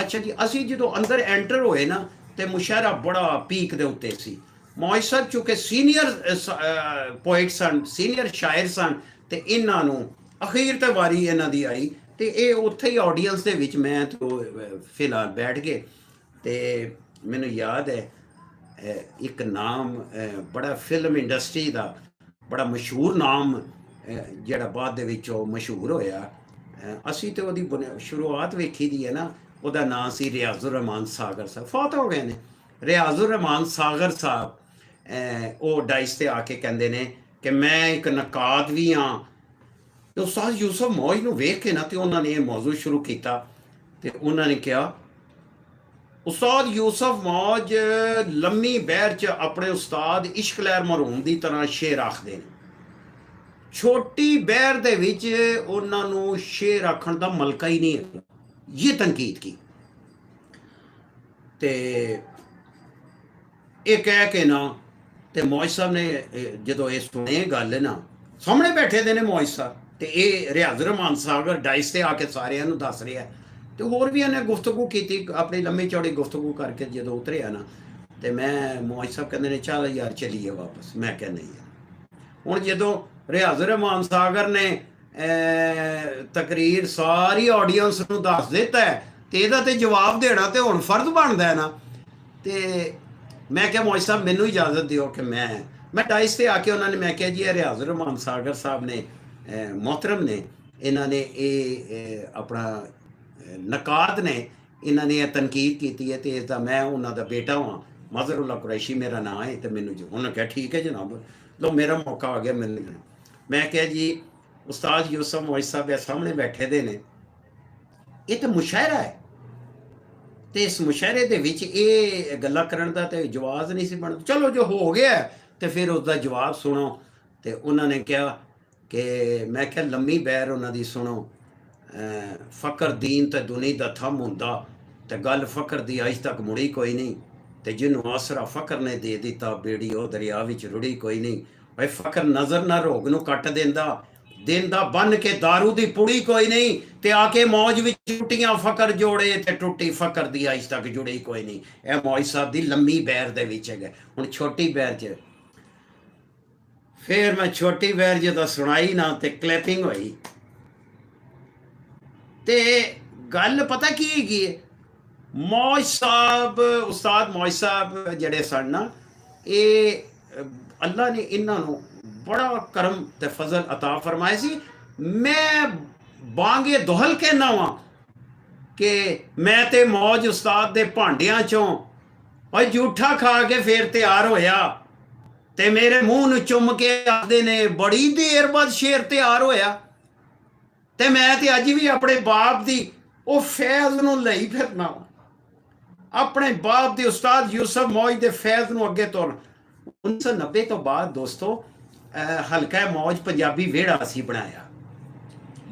S1: ਅੱਛਾ ਜੀ, ਅਸੀਂ ਜਦੋਂ ਅੰਦਰ ਐਂਟਰ ਹੋਏ ਨਾ ਤੇ ਮੁਸ਼ਾਇਰਾ ਬੜਾ ਪੀਕ ਦੇ ਉੱਤੇ ਸੀ। ਮੌਜ ਸਾਹਿਬ ਚੁੱਕੇ ਸੀਨੀਅਰ ਪੋਇਟ ਸਨ, ਸੀਨੀਅਰ ਸ਼ਾਇਰ ਸਨ, ਤੇ ਇਹਨਾਂ ਨੂੰ ਅਖੀਰ ਤੇ ਵਾਰੀ ਇਹਨਾਂ ਦੀ ਆਈ, ਤੇ ਇਹ ਉੱਥੇ ਹੀ ਆਡੀਅנס ਦੇ ਵਿੱਚ ਮੈਂ ਤੇ ਫਿਲਹਾਲ ਬੈਠ ਗਏ। ਤੇ ਮੈਨੂੰ ਯਾਦ ਹੈ ਇੱਕ ਨਾਮ ਬੜਾ ਫਿਲਮ ਇੰਡਸਟਰੀ ਦਾ ਬੜਾ ਮਸ਼ਹੂਰ ਨਾਮ ਜਿਹੜਾ ਬਾਅਦ ਦੇ ਵਿੱਚ ਉਹ ਮਸ਼ਹੂਰ ਹੋਇਆ, ਅਸੀਂ ਤੇ ਉਹਦੀ ਸ਼ੁਰੂਆਤ ਵੇਖੀ ਦੀ ਹੈ ਨਾ, ਉਹਦਾ ਨਾਂ ਸੀ ਰਿਆਜ਼ੁਰ ਰਹਿਮਾਨ ਸਾਗਰ ਸਾਹਿਬ, ਫੌਤ ਹੋ ਗਏ ਨੇ। ਰਿਆਜ਼ੁਰ ਰਹਿਮਾਨ ਸਾਗਰ ਸਾਹਿਬ ਉਹ ਡਾਈਸ ਤੇ ਆ ਕੇ ਕਹਿੰਦੇ ਨੇ ਕਿ ਮੈਂ ਇੱਕ ਨਕਾਦ ਵੀ ਹਾਂ। ਤੇ ਉਸਤਾਦ ਯੂਸਫ ਮੌਜ ਨੂੰ ਵੇਖ ਕੇ ਨਾ ਤੇ ਉਹਨਾਂ ਨੇ ਇਹ ਮੌਜੂ ਸ਼ੁਰੂ ਕੀਤਾ, ਤੇ ਉਹਨਾਂ ਨੇ ਕਿਹਾ ਉਸਤਾਦ ਯੂਸਫ ਮੌਜ ਲੰਮੀ ਬਹਿਰ 'ਚ ਆਪਣੇ ਉਸਤਾਦ ਇਸ਼ਕ ਲਹਿਰ ਮਰਹੂਮ ਦੀ ਤਰ੍ਹਾਂ ਸ਼ੇਰ ਆਖਦੇ ਨੇ, ਛੋਟੀ ਬਹਿਰ ਦੇ ਵਿੱਚ ਉਹਨਾਂ ਨੂੰ ਸ਼ੇਰ ਆਖਣ ਦਾ ਮਲਕਾ ਹੀ ਨਹੀਂ ਹੈ। ये तनकीद की, ਤੇ ਇਹ ਕਹਿ ਕੇ ਨਾ ਤੇ ਮੌਜ ਸਾਹਿਬ ਨੇ ਜਦੋਂ ਇਹ ਸੁਣੇ ਗੱਲ ਨਾ, ਸਾਹਮਣੇ ਬੈਠੇ ਦੇ ਨੇ ਮੌਜ ਸਾਹਿਬ, ਤੇ ਇਹ ਰਿਆਜ਼ੁਰ ਰਹਿਮਾਨ ਸਾਗਰ ਡਾਈਸ ਤੇ ਆ ਕੇ ਸਾਰਿਆਂ ਨੂੰ ਦੱਸ ਰਿਹਾ, ਤੇ ਹੋਰ ਵੀ ਇਹਨੇ ਗੁਫ਼ਤਗੂ ਕੀਤੀ, ਆਪਣੀ ਲੰਮੀ ਚੌੜੀ ਗੁਫ਼ਤਗੂ ਕਰਕੇ ਜਦੋਂ ਉਤਰਿਆ ਨਾ, ਤੇ ਮੈਂ ਮੌਜ ਸਾਹਿਬ ਕਹਿੰਦੇ ਨੇ ਚੱਲ ਯਾਰ ਚਲੀਏ ਵਾਪਸ। ਮੈਂ ਕਿਹਾ ਨਹੀਂ ਯਾਰ, ਹੁਣ ਜਦੋਂ ਰਿਆਜ਼ੁਰ ਰਹਿਮਾਨ ਸਾਗਰ ਨੇ ਤਕਰੀਰ ਸਾਰੀ ਆਡੀਅנס ਨੂੰ ਦੱਸ ਦਿੱਤਾ ਤੇ ਇਹਦਾ ਤੇ ਜਵਾਬ ਦੇਣਾ ਤੇ ਹੁਣ ਫਰਜ਼ ਬਣਦਾ ਹੈ ਨਾ। ਤੇ ਮੈਂ ਕਿਹਾ ਮੌਜ ਸਾਹਿਬ ਮੈਨੂੰ ਇਜਾਜ਼ਤ ਦਿਓ ਕਿ ਮੈਂ ਡਾਈਸ ਤੇ ਆ ਕੇ ਉਹਨਾਂ ਨੇ, ਮੈਂ ਕਿਹਾ ਜੀ ਇਹ ਰਿਆਜ਼ੁਰ ਰਹਿਮਾਨ ਸਾਗਰ ਸਾਹਿਬ ਨੇ ਮੁਹਤਰਮ ਨੇ, ਇਹਨਾਂ ਨੇ ਇਹ ਆਪਣਾ ਨਕਾਦ ਨੇ, ਇਹਨਾਂ ਨੇ ਇਹ ਤਨਕੀਦ ਕੀਤੀ ਹੈ, ਤੇ ਇਸ ਦਾ ਮੈਂ ਉਹਨਾਂ ਦਾ ਬੇਟਾ ਹਾਂ, ਮਜ਼ਹਰੁੱਲਾ ਕੁਰੈਸ਼ੀ ਮੇਰਾ ਨਾਂ ਹੈ, ਤੇ ਮੈਨੂੰ ਉਹਨਾਂ ਕਿਹਾ ਠੀਕ ਹੈ ਜਨਾਬ, ਲਓ ਮੇਰਾ ਮੌਕਾ ਆ ਗਿਆ ਮਿਲਣ। ਮੈਂ ਕਿਹਾ ਜੀ ਉਸਤਾਦ ਯੂਸਫ ਮੌਜ ਸਾਹਿਬ ਸਾਹਮਣੇ ਬੈਠੇ ਦੇ ਨੇ, ਇਹ ਤਾਂ ਮੁਸ਼ਾਇਰਾ ਹੈ, ਤੇ ਇਸ ਮੁਸ਼ਾਇਰੇ ਦੇ ਵਿੱਚ ਇਹ ਗੱਲਾਂ ਕਰਨ ਦਾ ਤੇ ਜਵਾਜ਼ ਨਹੀਂ ਸੀ ਬਣਦਾ। ਚਲੋ ਜੋ ਹੋ ਗਿਆ ਤੇ ਫਿਰ ਉਸ ਦਾ ਜਵਾਬ ਸੁਣੋ। ਤੇ ਉਹਨਾਂ ਨੇ ਕਿਹਾ ਕਿ ਮੈਂ ਕਿਹਾ ਲੰਮੀ ਬਹਿਰ ਉਹਨਾਂ ਦੀ ਸੁਣੋ, फ़क्र दीन ते दुनी दा थम हुंदा ते गल फ़क्र दी अज तक मुड़ी कोई नहीं, ते जिन्हों आसरा फ़क्र ने दे दिता बेड़ी ओ दरिया विच रुड़ी कोई नहीं। भाई फ़क्र नज़र ना रोग नूं कट देंदा, देंदा बन के दारू दी पुड़ी कोई नहीं, ते आके मौज विच टुटियां फ़क्र जोड़े ते टुटी फ़क्र दी अज तक जुड़ी कोई नहीं। यह मौज साहब दी लम्मी बैर दे विच है। हुण छोटी बैर च फिर मैं छोटी बैर जो सुनाई ना ते क्लैपिंग हुई, ते गल पता की हैगी है, मौज साहब उस्ताद मौज साहब जड़े सन ना, ये अल्लाह ने इन्हों बड़ा करम ते फजल अता फरमाए सी। मैं बांगे दोहल कहना वा कि मैं ते मौज उस्ताद दे भांडियां चों और जूठा खा के फिर तैयार होया, ते मेरे मूँह नूं चुम के आखदे ने बड़ी देर बाद शेर तैयार होया। ते मैं ते अज भी अपने बाप दी वो फैज़ नूं लई फिरना वा, अपने बाप दे उस्ताद यूसुफ मौज दे फैज़ नूं अगे तुर। 1990 तो बाद दोस्तों हल्का मौज पंजाबी वेड़ा असी बनाया,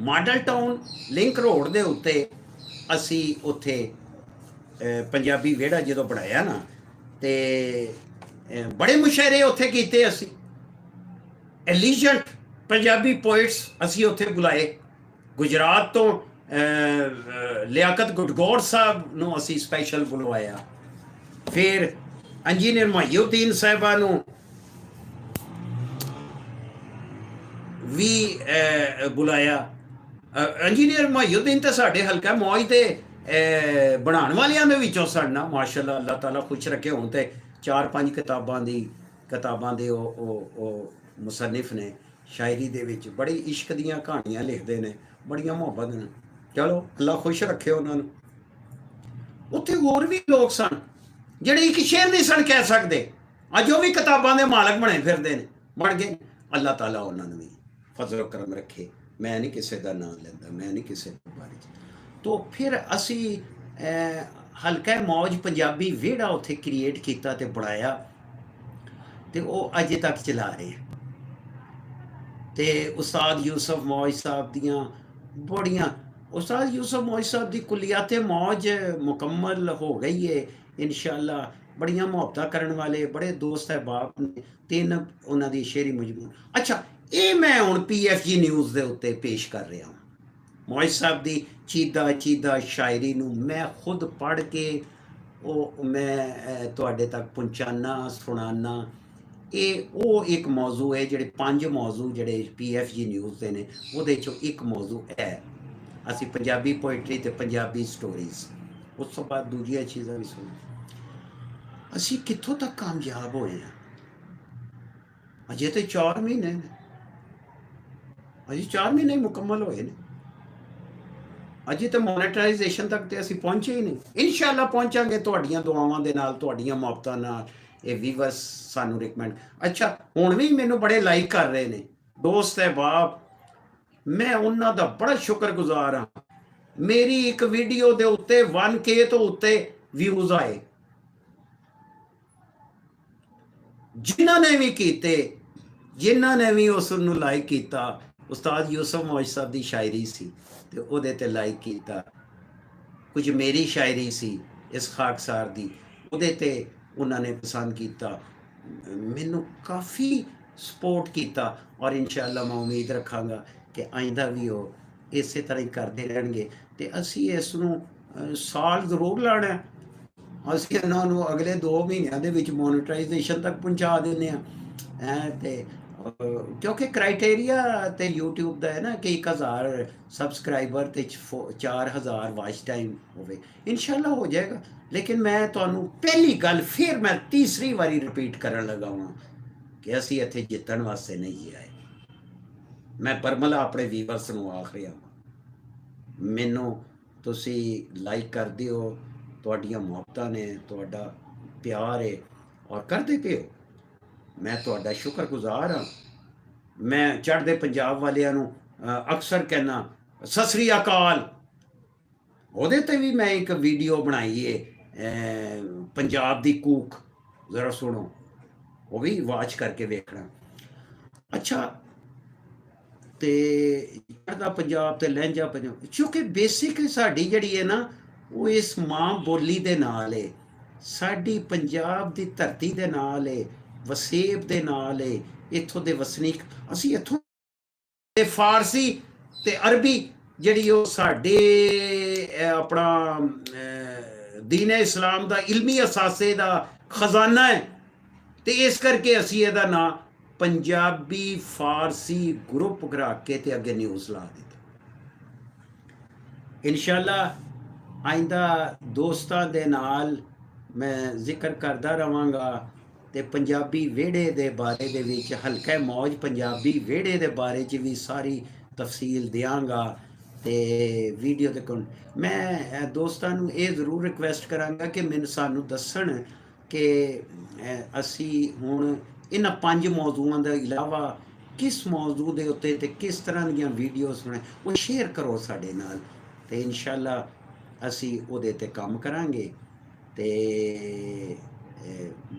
S1: मॉडल टाउन लिंक रोड दे उत्ते असी उत्थे पंजाबी वेड़ा जो बनाया ना, ते बड़े मुशायरे उत्थे कीते असी, एलिजेंट पंजाबी पोइट्स असी उत्थे बुलाए। गुजरात तो लियाकत गुडगौर साहब नूं असी स्पैशल बुलवाया, फिर इंजीनियर मुहय्युद्दीन साहिबा नूं भी बुलाया। इंजीनियर मुहय्युद्दीन तो साढ़े हल्का मौज दे बनाने वालियां दे विचों सन ना, माशाअल्लाह अल्लाह ताला खुश रखे। हुण ते 4-5 किताबां दे ओ मुसन्निफ ने, शायरी दे विच बड़ी इश्क दियां कहानियां लिखदे ने, बड़ियां मुहब्बत ने। चलो अल्लाह खुश रखे उन्होंने। उत्थे होर भी लोग सन ਜਿਹੜੇ एक शेर नहीं सन कह सकते, अज वो भी किताबां दे मालक बने फिरदे ने, बन गए। अल्लाह ताला उन्होंने भी फजल करम रखे। मैं नहीं किसी का नाम लैंदा, मैं नहीं किसी के बारे च। तो फिर असी हल्का मौज पंजाबी वेड़ा उत्थे क्रिएट किया ते बनाया, ते वो अजे तक चला रहे हैं। ते उस्ताद यूसुफ मौज साहब दियां बड़ियां, उस्ताद यूसुफ मौज साहब की कुलियात मौज मुकम्मल हो गई है इंशाअल्लाह। बड़ियां मुहब्बत करने वाले बड़े दोस्त है बाप ने, 3 उन्होंने शेरी मजमून। अच्छा ये मैं हुण PFG न्यूज़ के उत्ते पेश कर रहा हूँ। मौज साहब की चीदा चीदा शायरी नूं मैं खुद पढ़ के वो मैं तुहाडे तक पहुँचाना सुनाना। ये वो एक मौजू है, जिहड़े 5 मौजू जिहड़े PFG न्यूज़ के ने, उहदे चों एक मौजू है असी पंजाबी पोइट्री ते पंजाबी स्टोरीज, उस तो बाद दूजिया चीज़ां भी सुन। असी कित्थों तक कामयाब होए हैं, अजे तो 4 महीने ने, अजे 4 महीने मुकम्मल होए ने, अजे तो मोनेटाइजेशन तक तो असी पहुंचे ही नहीं। इंशाअल्लाह पहुंचांगे तुहाडियां दुआवां दे नाल, तुहाडियां मुहब्बतां नाल। ये व्यूअर्स सानू रिकमेंड, अच्छा हुण भी मैनू बड़े लाइक कर रहे ने दोस्त है बाप, मैं उन्हां दा बड़ा शुक्रगुजार हाँ। मेरी एक वीडियो दे उत्ते 1K तो उत्ते व्यूज आए, जिन्हां ने भी कीते, जिन्हां ने भी उस नूं लाइक किया। उस्ताद यूसुफ मौज साहब दी शायरी सी ते उहदे ते लाइक किया, कुछ मेरी शायरी सी इस खाकसार दी, उहदे ते उन्होंने पसंद किया, मैनू काफ़ी सपोर्ट किया। और इंशाअल्लाह मैं उम्मीद रखांगा कि आइंदा भी वो इस तरह ही करते रहेंगे, तो असी इस साल जरूर लाना है। असी इन्होंने अगले 2 महीनों के विच मोनेटाइजेशन तक पहुँचा देने हैं। तो क्योंकि क्राइटेरिया तो यूट्यूब का है ना कि 1000 सबसक्राइबर तो 4000 वॉच टाइम हो, इंशाअल्लाह हो जाएगा। लेकिन मैं तुहानू पहली गल फिर मैं तीसरी बारी रिपीट करन लगा हाँ कि असी इत्थे जितण वास्ते नहीं आए। मैं परमला अपने व्यूअर्स नूं आख रहा हाँ, मैनू तुसी लाइक कर दिओ, तुहाडियां मुहब्बतां ने, तुहाडा प्यार है और करदे पे हो, मैं तुहाडा शुक्रगुजार हाँ। मैं चढ़दे पंजाब वालियां नूं अक्सर कहना सत श्री अकाल। ਉਹਦੇ ਤੇ भी मैं एक वीडियो बनाई है पंजाब दी कूक, ज़रा सुनो, वो भी वाच करके देखना। अच्छा ਤੇ ਚੜ੍ਹਦਾ ਪੰਜਾਬ ਤੇ ਲਹਿੰਦਾ ਪੰਜਾਬ, ਕਿਉਂਕਿ ਬੇਸਿਕ ਸਾਡੀ ਜਿਹੜੀ ਹੈ ਨਾ ਉਹ ਇਸ ਮਾਂ ਬੋਲੀ ਦੇ ਨਾਲ ਹੈ, ਸਾਡੀ ਪੰਜਾਬ ਦੀ ਧਰਤੀ ਦੇ ਨਾਲ ਹੈ, ਵਸੇਬ ਦੇ ਨਾਲ ਹੈ, ਇੱਥੋਂ ਦੇ ਵਸਨੀਕ ਅਸੀਂ ਇੱਥੋਂ ਤੇ ਫਾਰਸੀ ਤੇ ਅਰਬੀ ਜਿਹੜੀ ਉਹ ਸਾਡੇ ਆਪਣਾ ਦੀਨ ਇਸਲਾਮ ਦਾ ਇਲਮੀ ਅਸਾਸੇ ਦਾ ਖਜ਼ਾਨਾ ਹੈ, ਤੇ ਇਸ ਕਰਕੇ ਅਸੀਂ ਇਹਦਾ ਨਾਂ ਪੰਜਾਬੀ ਫਾਰਸੀ ਗਰੁੱਪ ਕਰਾ ਕੇ ਤੇ ਅੱਗੇ ਨਿਊਜ਼ ਲਾ ਦਿੱਤਾ। ਇਨਸ਼ਾਅੱਲਾ ਆਇੰਦਾ ਦੋਸਤਾਂ ਦੇ ਨਾਲ ਮੈਂ ਜ਼ਿਕਰ ਕਰਦਾ ਰਵਾਂਗਾ, ਤੇ ਪੰਜਾਬੀ ਵਿਹੜੇ ਦੇ ਬਾਰੇ ਦੇ ਵਿੱਚ ਹਲਕਾ ਮੌਜ ਪੰਜਾਬੀ ਵਿਹੜੇ ਦੇ ਬਾਰੇ 'ਚ ਵੀ ਸਾਰੀ ਤਫਸੀਲ ਦਿਆਂਗਾ। ਤੇ ਵੀਡੀਓ ਦੇ ਕੋਲ ਮੈਂ ਦੋਸਤਾਂ ਨੂੰ ਇਹ ਜ਼ਰੂਰ ਰਿਕਵੈਸਟ ਕਰਾਂਗਾ ਕਿ ਮੈਨੂੰ ਸਾਨੂੰ ਦੱਸਣ ਕਿ ਅਸੀਂ ਹੁਣ ਇਹਨਾਂ 5 ਮੌਜ਼ੂਆਂ ਦੇ ਇਲਾਵਾ ਕਿਸ ਮੌਜ਼ੂ ਦੇ ਉੱਤੇ ਤੇ ਕਿਸ ਤਰ੍ਹਾਂ ਦੀਆਂ ਵੀਡੀਓਜ਼ ਬਣਾਏ, ਉਹ ਸ਼ੇਅਰ ਕਰੋ ਸਾਡੇ ਨਾਲ, ਤੇ ਇਨਸ਼ਾਅੱਲਾ ਅਸੀਂ ਉਹਦੇ ਤੇ ਕੰਮ ਕਰਾਂਗੇ। ਤੇ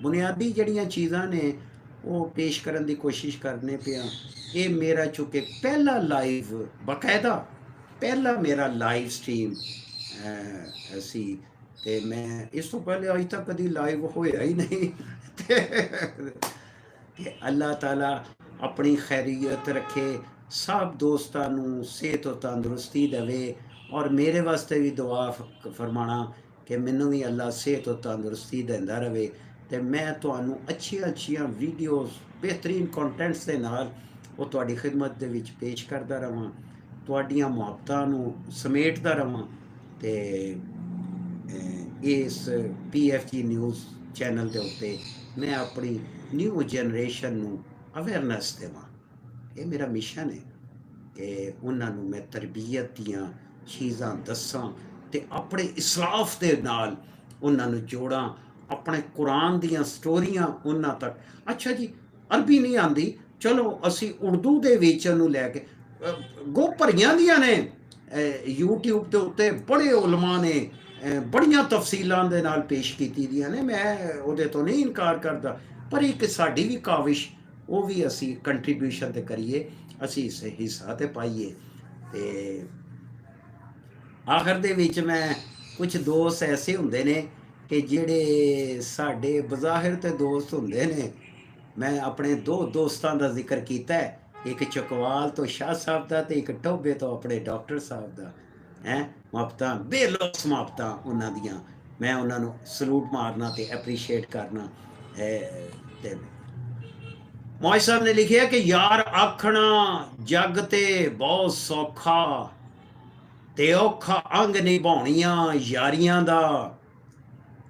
S1: ਬੁਨਿਆਦੀ ਜਿਹੜੀਆਂ ਚੀਜ਼ਾਂ ਨੇ ਉਹ ਪੇਸ਼ ਕਰਨ ਦੀ ਕੋਸ਼ਿਸ਼ ਕਰਨੇ ਪਿਆ। ਇਹ ਮੇਰਾ ਚੁੱਕੇ ਪਹਿਲਾ ਲਾਈਵ, ਬਾਕਾਇਦਾ ਪਹਿਲਾ ਮੇਰਾ ਲਾਈਵ ਸਟ੍ਰੀਮ ਸੀ, ਤੇ ਮੈਂ ਇਸ ਤੋਂ ਪਹਿਲੇ ਅੱਜ ਤੱਕ ਕਦੀ ਲਾਈਵ ਹੋਇਆ ਹੀ ਨਹੀਂ। ਤੇ ਅੱਲਾਹ ਤਾਲਾ ਆਪਣੀ ਖੈਰੀਅਤ ਰੱਖੇ, ਸਭ ਦੋਸਤਾਂ ਨੂੰ ਸਿਹਤ ਤੇ ਤੰਦਰੁਸਤੀ ਦੇਵੇ, ਔਰ ਮੇਰੇ ਵਾਸਤੇ ਵੀ ਦੁਆ ਫਰਮਾਣਾ ਕਿ ਮੈਨੂੰ ਵੀ ਅੱਲਾ ਸਿਹਤ ਤੇ ਤੰਦਰੁਸਤੀ ਦਿੰਦਾ ਰਹੇ, ਤੇ ਮੈਂ ਤੁਹਾਨੂੰ ਅੱਛੀਆਂ ਵੀਡੀਓਜ਼ ਬਿਹਤਰੀਨ ਕੰਟੈਂਟਸ ਦੇ ਨਾਲ ਉਹ ਤੁਹਾਡੀ ਖਿਦਮਤ ਦੇ ਵਿੱਚ ਪੇਸ਼ ਕਰਦਾ ਰਵਾਂ, ਤੁਹਾਡੀਆਂ ਮੁਹੱਬਤਾਂ ਨੂੰ ਸਮੇਟਦਾ ਰਵਾਂ, ਤੇ ਇਸ PFG ਨਿਊਜ਼ ਚੈਨਲ ਦੇ ਉੱਤੇ ਮੈਂ ਆਪਣੀ ਨਿਊ ਜਨਰੇਸ਼ਨ ਨੂੰ ਅਵੇਅਰਨੈਸ ਦੇਵਾਂ। ਇਹ ਮੇਰਾ ਮਿਸ਼ਨ ਹੈ ਕਿ ਉਹਨਾਂ ਨੂੰ ਮੈਂ ਤਰਬੀਅਤ ਦੀਆਂ ਚੀਜ਼ਾਂ ਦੱਸਾਂ ਤੇ ਆਪਣੇ ਇਸਲਾਫ ਦੇ ਨਾਲ ਉਹਨਾਂ ਨੂੰ ਜੋੜਾਂ, ਆਪਣੇ ਕੁਰਾਨ ਦੀਆਂ ਸਟੋਰੀਆਂ ਉਹਨਾਂ ਤੱਕ। ਅੱਛਾ ਜੀ, ਅਰਬੀ ਨਹੀਂ ਆਉਂਦੀ, ਚਲੋ ਅਸੀਂ ਉਰਦੂ ਦੇ ਵਿੱਚ ਉਹਨੂੰ ਲੈ ਕੇ ਗੋ ਭਰੀਆਂ ਦੀਆਂ ਨੇ YouTube ਦੇ ਉੱਤੇ, ਬੜੇ ਉਲਮਾ ਨੇ ਬੜੀਆਂ ਤਫਸੀਲਾਂ ਦੇ ਨਾਲ ਪੇਸ਼ ਕੀਤੀ ਦੀਆਂ ਨੇ, ਮੈਂ ਉਹਦੇ ਤੋਂ ਨਹੀਂ ਇਨਕਾਰ ਕਰਦਾ, ਪਰ ਇੱਕ ਸਾਡੀ ਵੀ ਕਾਵਿਸ਼, ਉਹ ਵੀ ਅਸੀਂ ਕੰਟਰੀਬਿਊਸ਼ਨ ਤੇ ਕਰੀਏ, ਅਸੀਂ ਇਸ ਹਿੱਸਾ ਤੇ ਪਾਈਏ। ਤੇ ਆਖਰ ਦੇ ਵਿੱਚ ਮੈਂ ਕੁਝ ਦੋਸਤ ਐਸੇ ਹੁੰਦੇ ਨੇ ਕਿ ਜਿਹੜੇ ਸਾਡੇ ਬਜ਼ਾਹਿਰ ਤੇ ਦੋਸਤ ਹੁੰਦੇ ਨੇ, ਮੈਂ ਆਪਣੇ 2 ਦੋਸਤਾਂ ਦਾ ਜ਼ਿਕਰ ਕੀਤਾ ਹੈ, ਇੱਕ ਚਕਵਾਲ ਤੋਂ ਸ਼ਾਹ ਸਾਹਿਬ ਦਾ ਤੇ ਇੱਕ ਟੋਬੇ ਤੋਂ ਆਪਣੇ ਡਾਕਟਰ ਸਾਹਿਬ ਦਾ, ਮੁਹੱਬਤਾਂ ਬੇਲੋਸ ਮੁਹੱਬਤਾਂ ਉਹਨਾਂ ਦੀਆਂ, ਮੈਂ ਉਹਨਾਂ ਨੂੰ ਸਲੂਟ ਮਾਰਨਾ ਤੇ ਐਪਰੀਸ਼ੀਏਟ ਕਰਨਾ। ਤੇ ਮੌਜ ਸਾਹਿਬ ਨੇ ਲਿਖਿਆ ਕਿ ਯਾਰ ਆਖਣਾ ਜੱਗ ਤੇ ਬਹੁਤ ਸੌਖਾ, ਤੇ ਔਖਾ ਅੰਗ ਨਿਭਾਉਣੀਆਂ ਯਾਰੀਆਂ ਦਾ,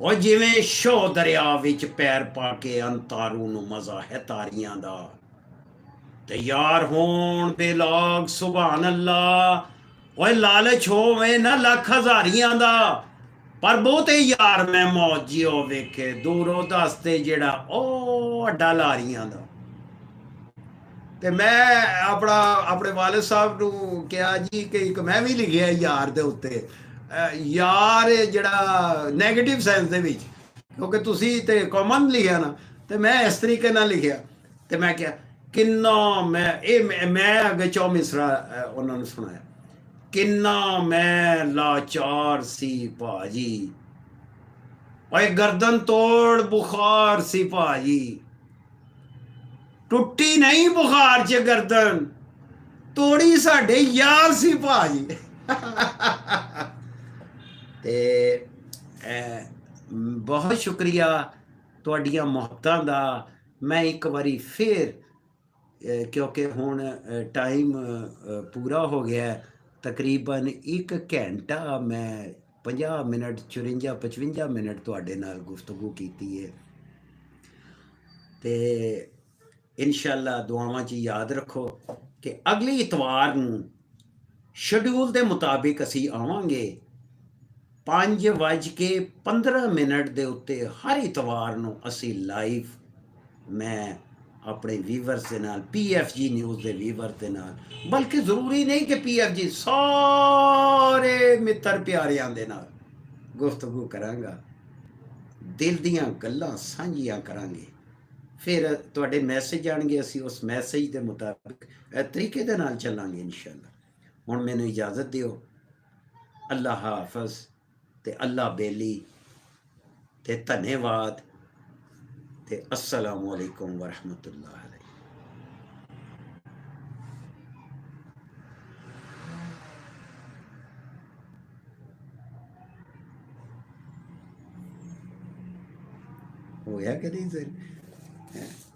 S1: ਉਹ ਜਿਵੇਂ ਸ਼ੋ ਦਰਿਆ ਵਿੱਚ ਪੈਰ ਪਾ ਕੇ ਅੰਤਾਰੂ ਨੂੰ ਮਜ਼ਾ ਹੈ ਤਾਰੀਆਂ ਦਾ। ਤੇ ਯਾਰ ਹੋਣ ਤੇ ਲਾਗ ਸੁਭਾਨ ਅੱਲਾ, ਓਏ ਲਾਲਚ ਹੋਵੇ ਨਾ ਲੱਖ ਹਜ਼ਾਰੀਆਂ ਦਾ, ਪਰ ਬਹੁਤੇ ਯਾਰ ਮੈਂ ਮੌਜਿਓ ਵੇਖੇ ਦੂਰੋਂ ਦੱਸਦੇ ਜਿਹੜਾ ਉਹ ਅੱਡਾ ਲਾਰੀਆਂ ਦਾ। ਤੇ ਮੈਂ ਆਪਣੇ ਵਾਲਿਦ ਸਾਹਿਬ ਨੂੰ ਕਿਹਾ ਜੀ ਕਿ ਇੱਕ ਮੈਂ ਵੀ ਲਿਖਿਆ ਯਾਰ ਦੇ ਉੱਤੇ, ਯਾਰ ਜਿਹੜਾ ਨੈਗੇਟਿਵ ਸੈਂਸ ਦੇ ਵਿੱਚ, ਕਿਉਂਕਿ ਤੁਸੀਂ ਤੇ ਕਾਮਨ ਲਿਖਿਆ ਨਾ, ਤੇ ਮੈਂ ਇਸ ਤਰੀਕੇ ਨਾਲ ਲਿਖਿਆ। ਤੇ ਮੈਂ ਕਿਹਾ ਕਿੰਨਾ ਮੈਂ ਅੱਗੇ 4 ਮਿਸਰਾ ਉਹਨਾਂ ਨੂੰ ਸੁਣਾਇਆ, ਕਿੰਨਾ ਮੈਂ ਲਾਚਾਰ ਸੀ ਭਾਜੀ, ਓਏ ਗਰਦਨ ਤੋੜ ਬੁਖਾਰ ਸੀ ਭਾਜੀ, ਟੁੱਟੀ ਨਹੀਂ ਬੁਖਾਰ 'ਚ ਗਰਦਨ, ਤੋੜੀ ਸਾਡੇ ਯਾਰ ਸੀ ਭਾਜੀ। ਤੇ ਬਹੁਤ ਸ਼ੁਕਰੀਆ ਤੁਹਾਡੀਆਂ ਮੁਹੱਬਤਾਂ ਦਾ। ਮੈਂ ਇੱਕ ਵਾਰੀ ਫਿਰ, ਕਿਉਂਕਿ ਹੁਣ ਟਾਈਮ ਪੂਰਾ ਹੋ ਗਿਆ, ਤਕਰੀਬਨ 1 ਘੰਟਾ ਮੈਂ 50 ਮਿੰਟ 54-55 ਮਿੰਟ ਤੁਹਾਡੇ ਨਾਲ ਗੁਫ਼ਤਗੂ ਕੀਤੀ ਹੈ। ਤੇ ਇਨਸ਼ਾਅੱਲਾ ਦੁਆਵਾਂ 'ਚ ਯਾਦ ਰੱਖੋ ਕਿ ਅਗਲੀ ਇਤਵਾਰ ਨੂੰ ਸ਼ਡਿਊਲ ਦੇ ਮੁਤਾਬਿਕ ਅਸੀਂ ਆਵਾਂਗੇ 5:15 ਦੇ ਉੱਤੇ। ਹਰ ਇਤਵਾਰ ਨੂੰ ਅਸੀਂ ਲਾਈਵ, ਮੈਂ ਆਪਣੇ ਵੀਵਰਸ ਦੇ ਨਾਲ, PFG ਨਿਊਜ਼ ਦੇ ਵੀਵਰ ਦੇ ਨਾਲ, ਬਲਕਿ ਜ਼ਰੂਰੀ ਨਹੀਂ ਕਿ PFG, ਸਾਰੇ ਮਿੱਤਰ ਪਿਆਰਿਆਂ ਦੇ ਨਾਲ ਗੁਫ਼ਤਗੂ ਕਰਾਂਗਾ, ਦਿਲ ਦੀਆਂ ਗੱਲਾਂ ਸਾਂਝੀਆਂ ਕਰਾਂਗੇ, ਫਿਰ ਤੁਹਾਡੇ ਮੈਸੇਜ ਆਣਗੇ, ਅਸੀਂ ਉਸ ਮੈਸੇਜ ਦੇ ਮੁਤਾਬਿਕ ਤਰੀਕੇ ਦੇ ਨਾਲ ਚੱਲਾਂਗੇ ਇਨਸ਼ਾਅੱਲਾ। ਹੁਣ ਮੈਨੂੰ ਇਜਾਜ਼ਤ ਦਿਓ। ਅੱਲਾ ਹਾਫਿਜ਼ ਤੇ ਅੱਲਾ ਬੇਲੀ ਤੇ ਧੰਨਵਾਦ ਤੇ अस्सलामु अलैकुम वरहमतुल्लाह। होया कि नहीं सर?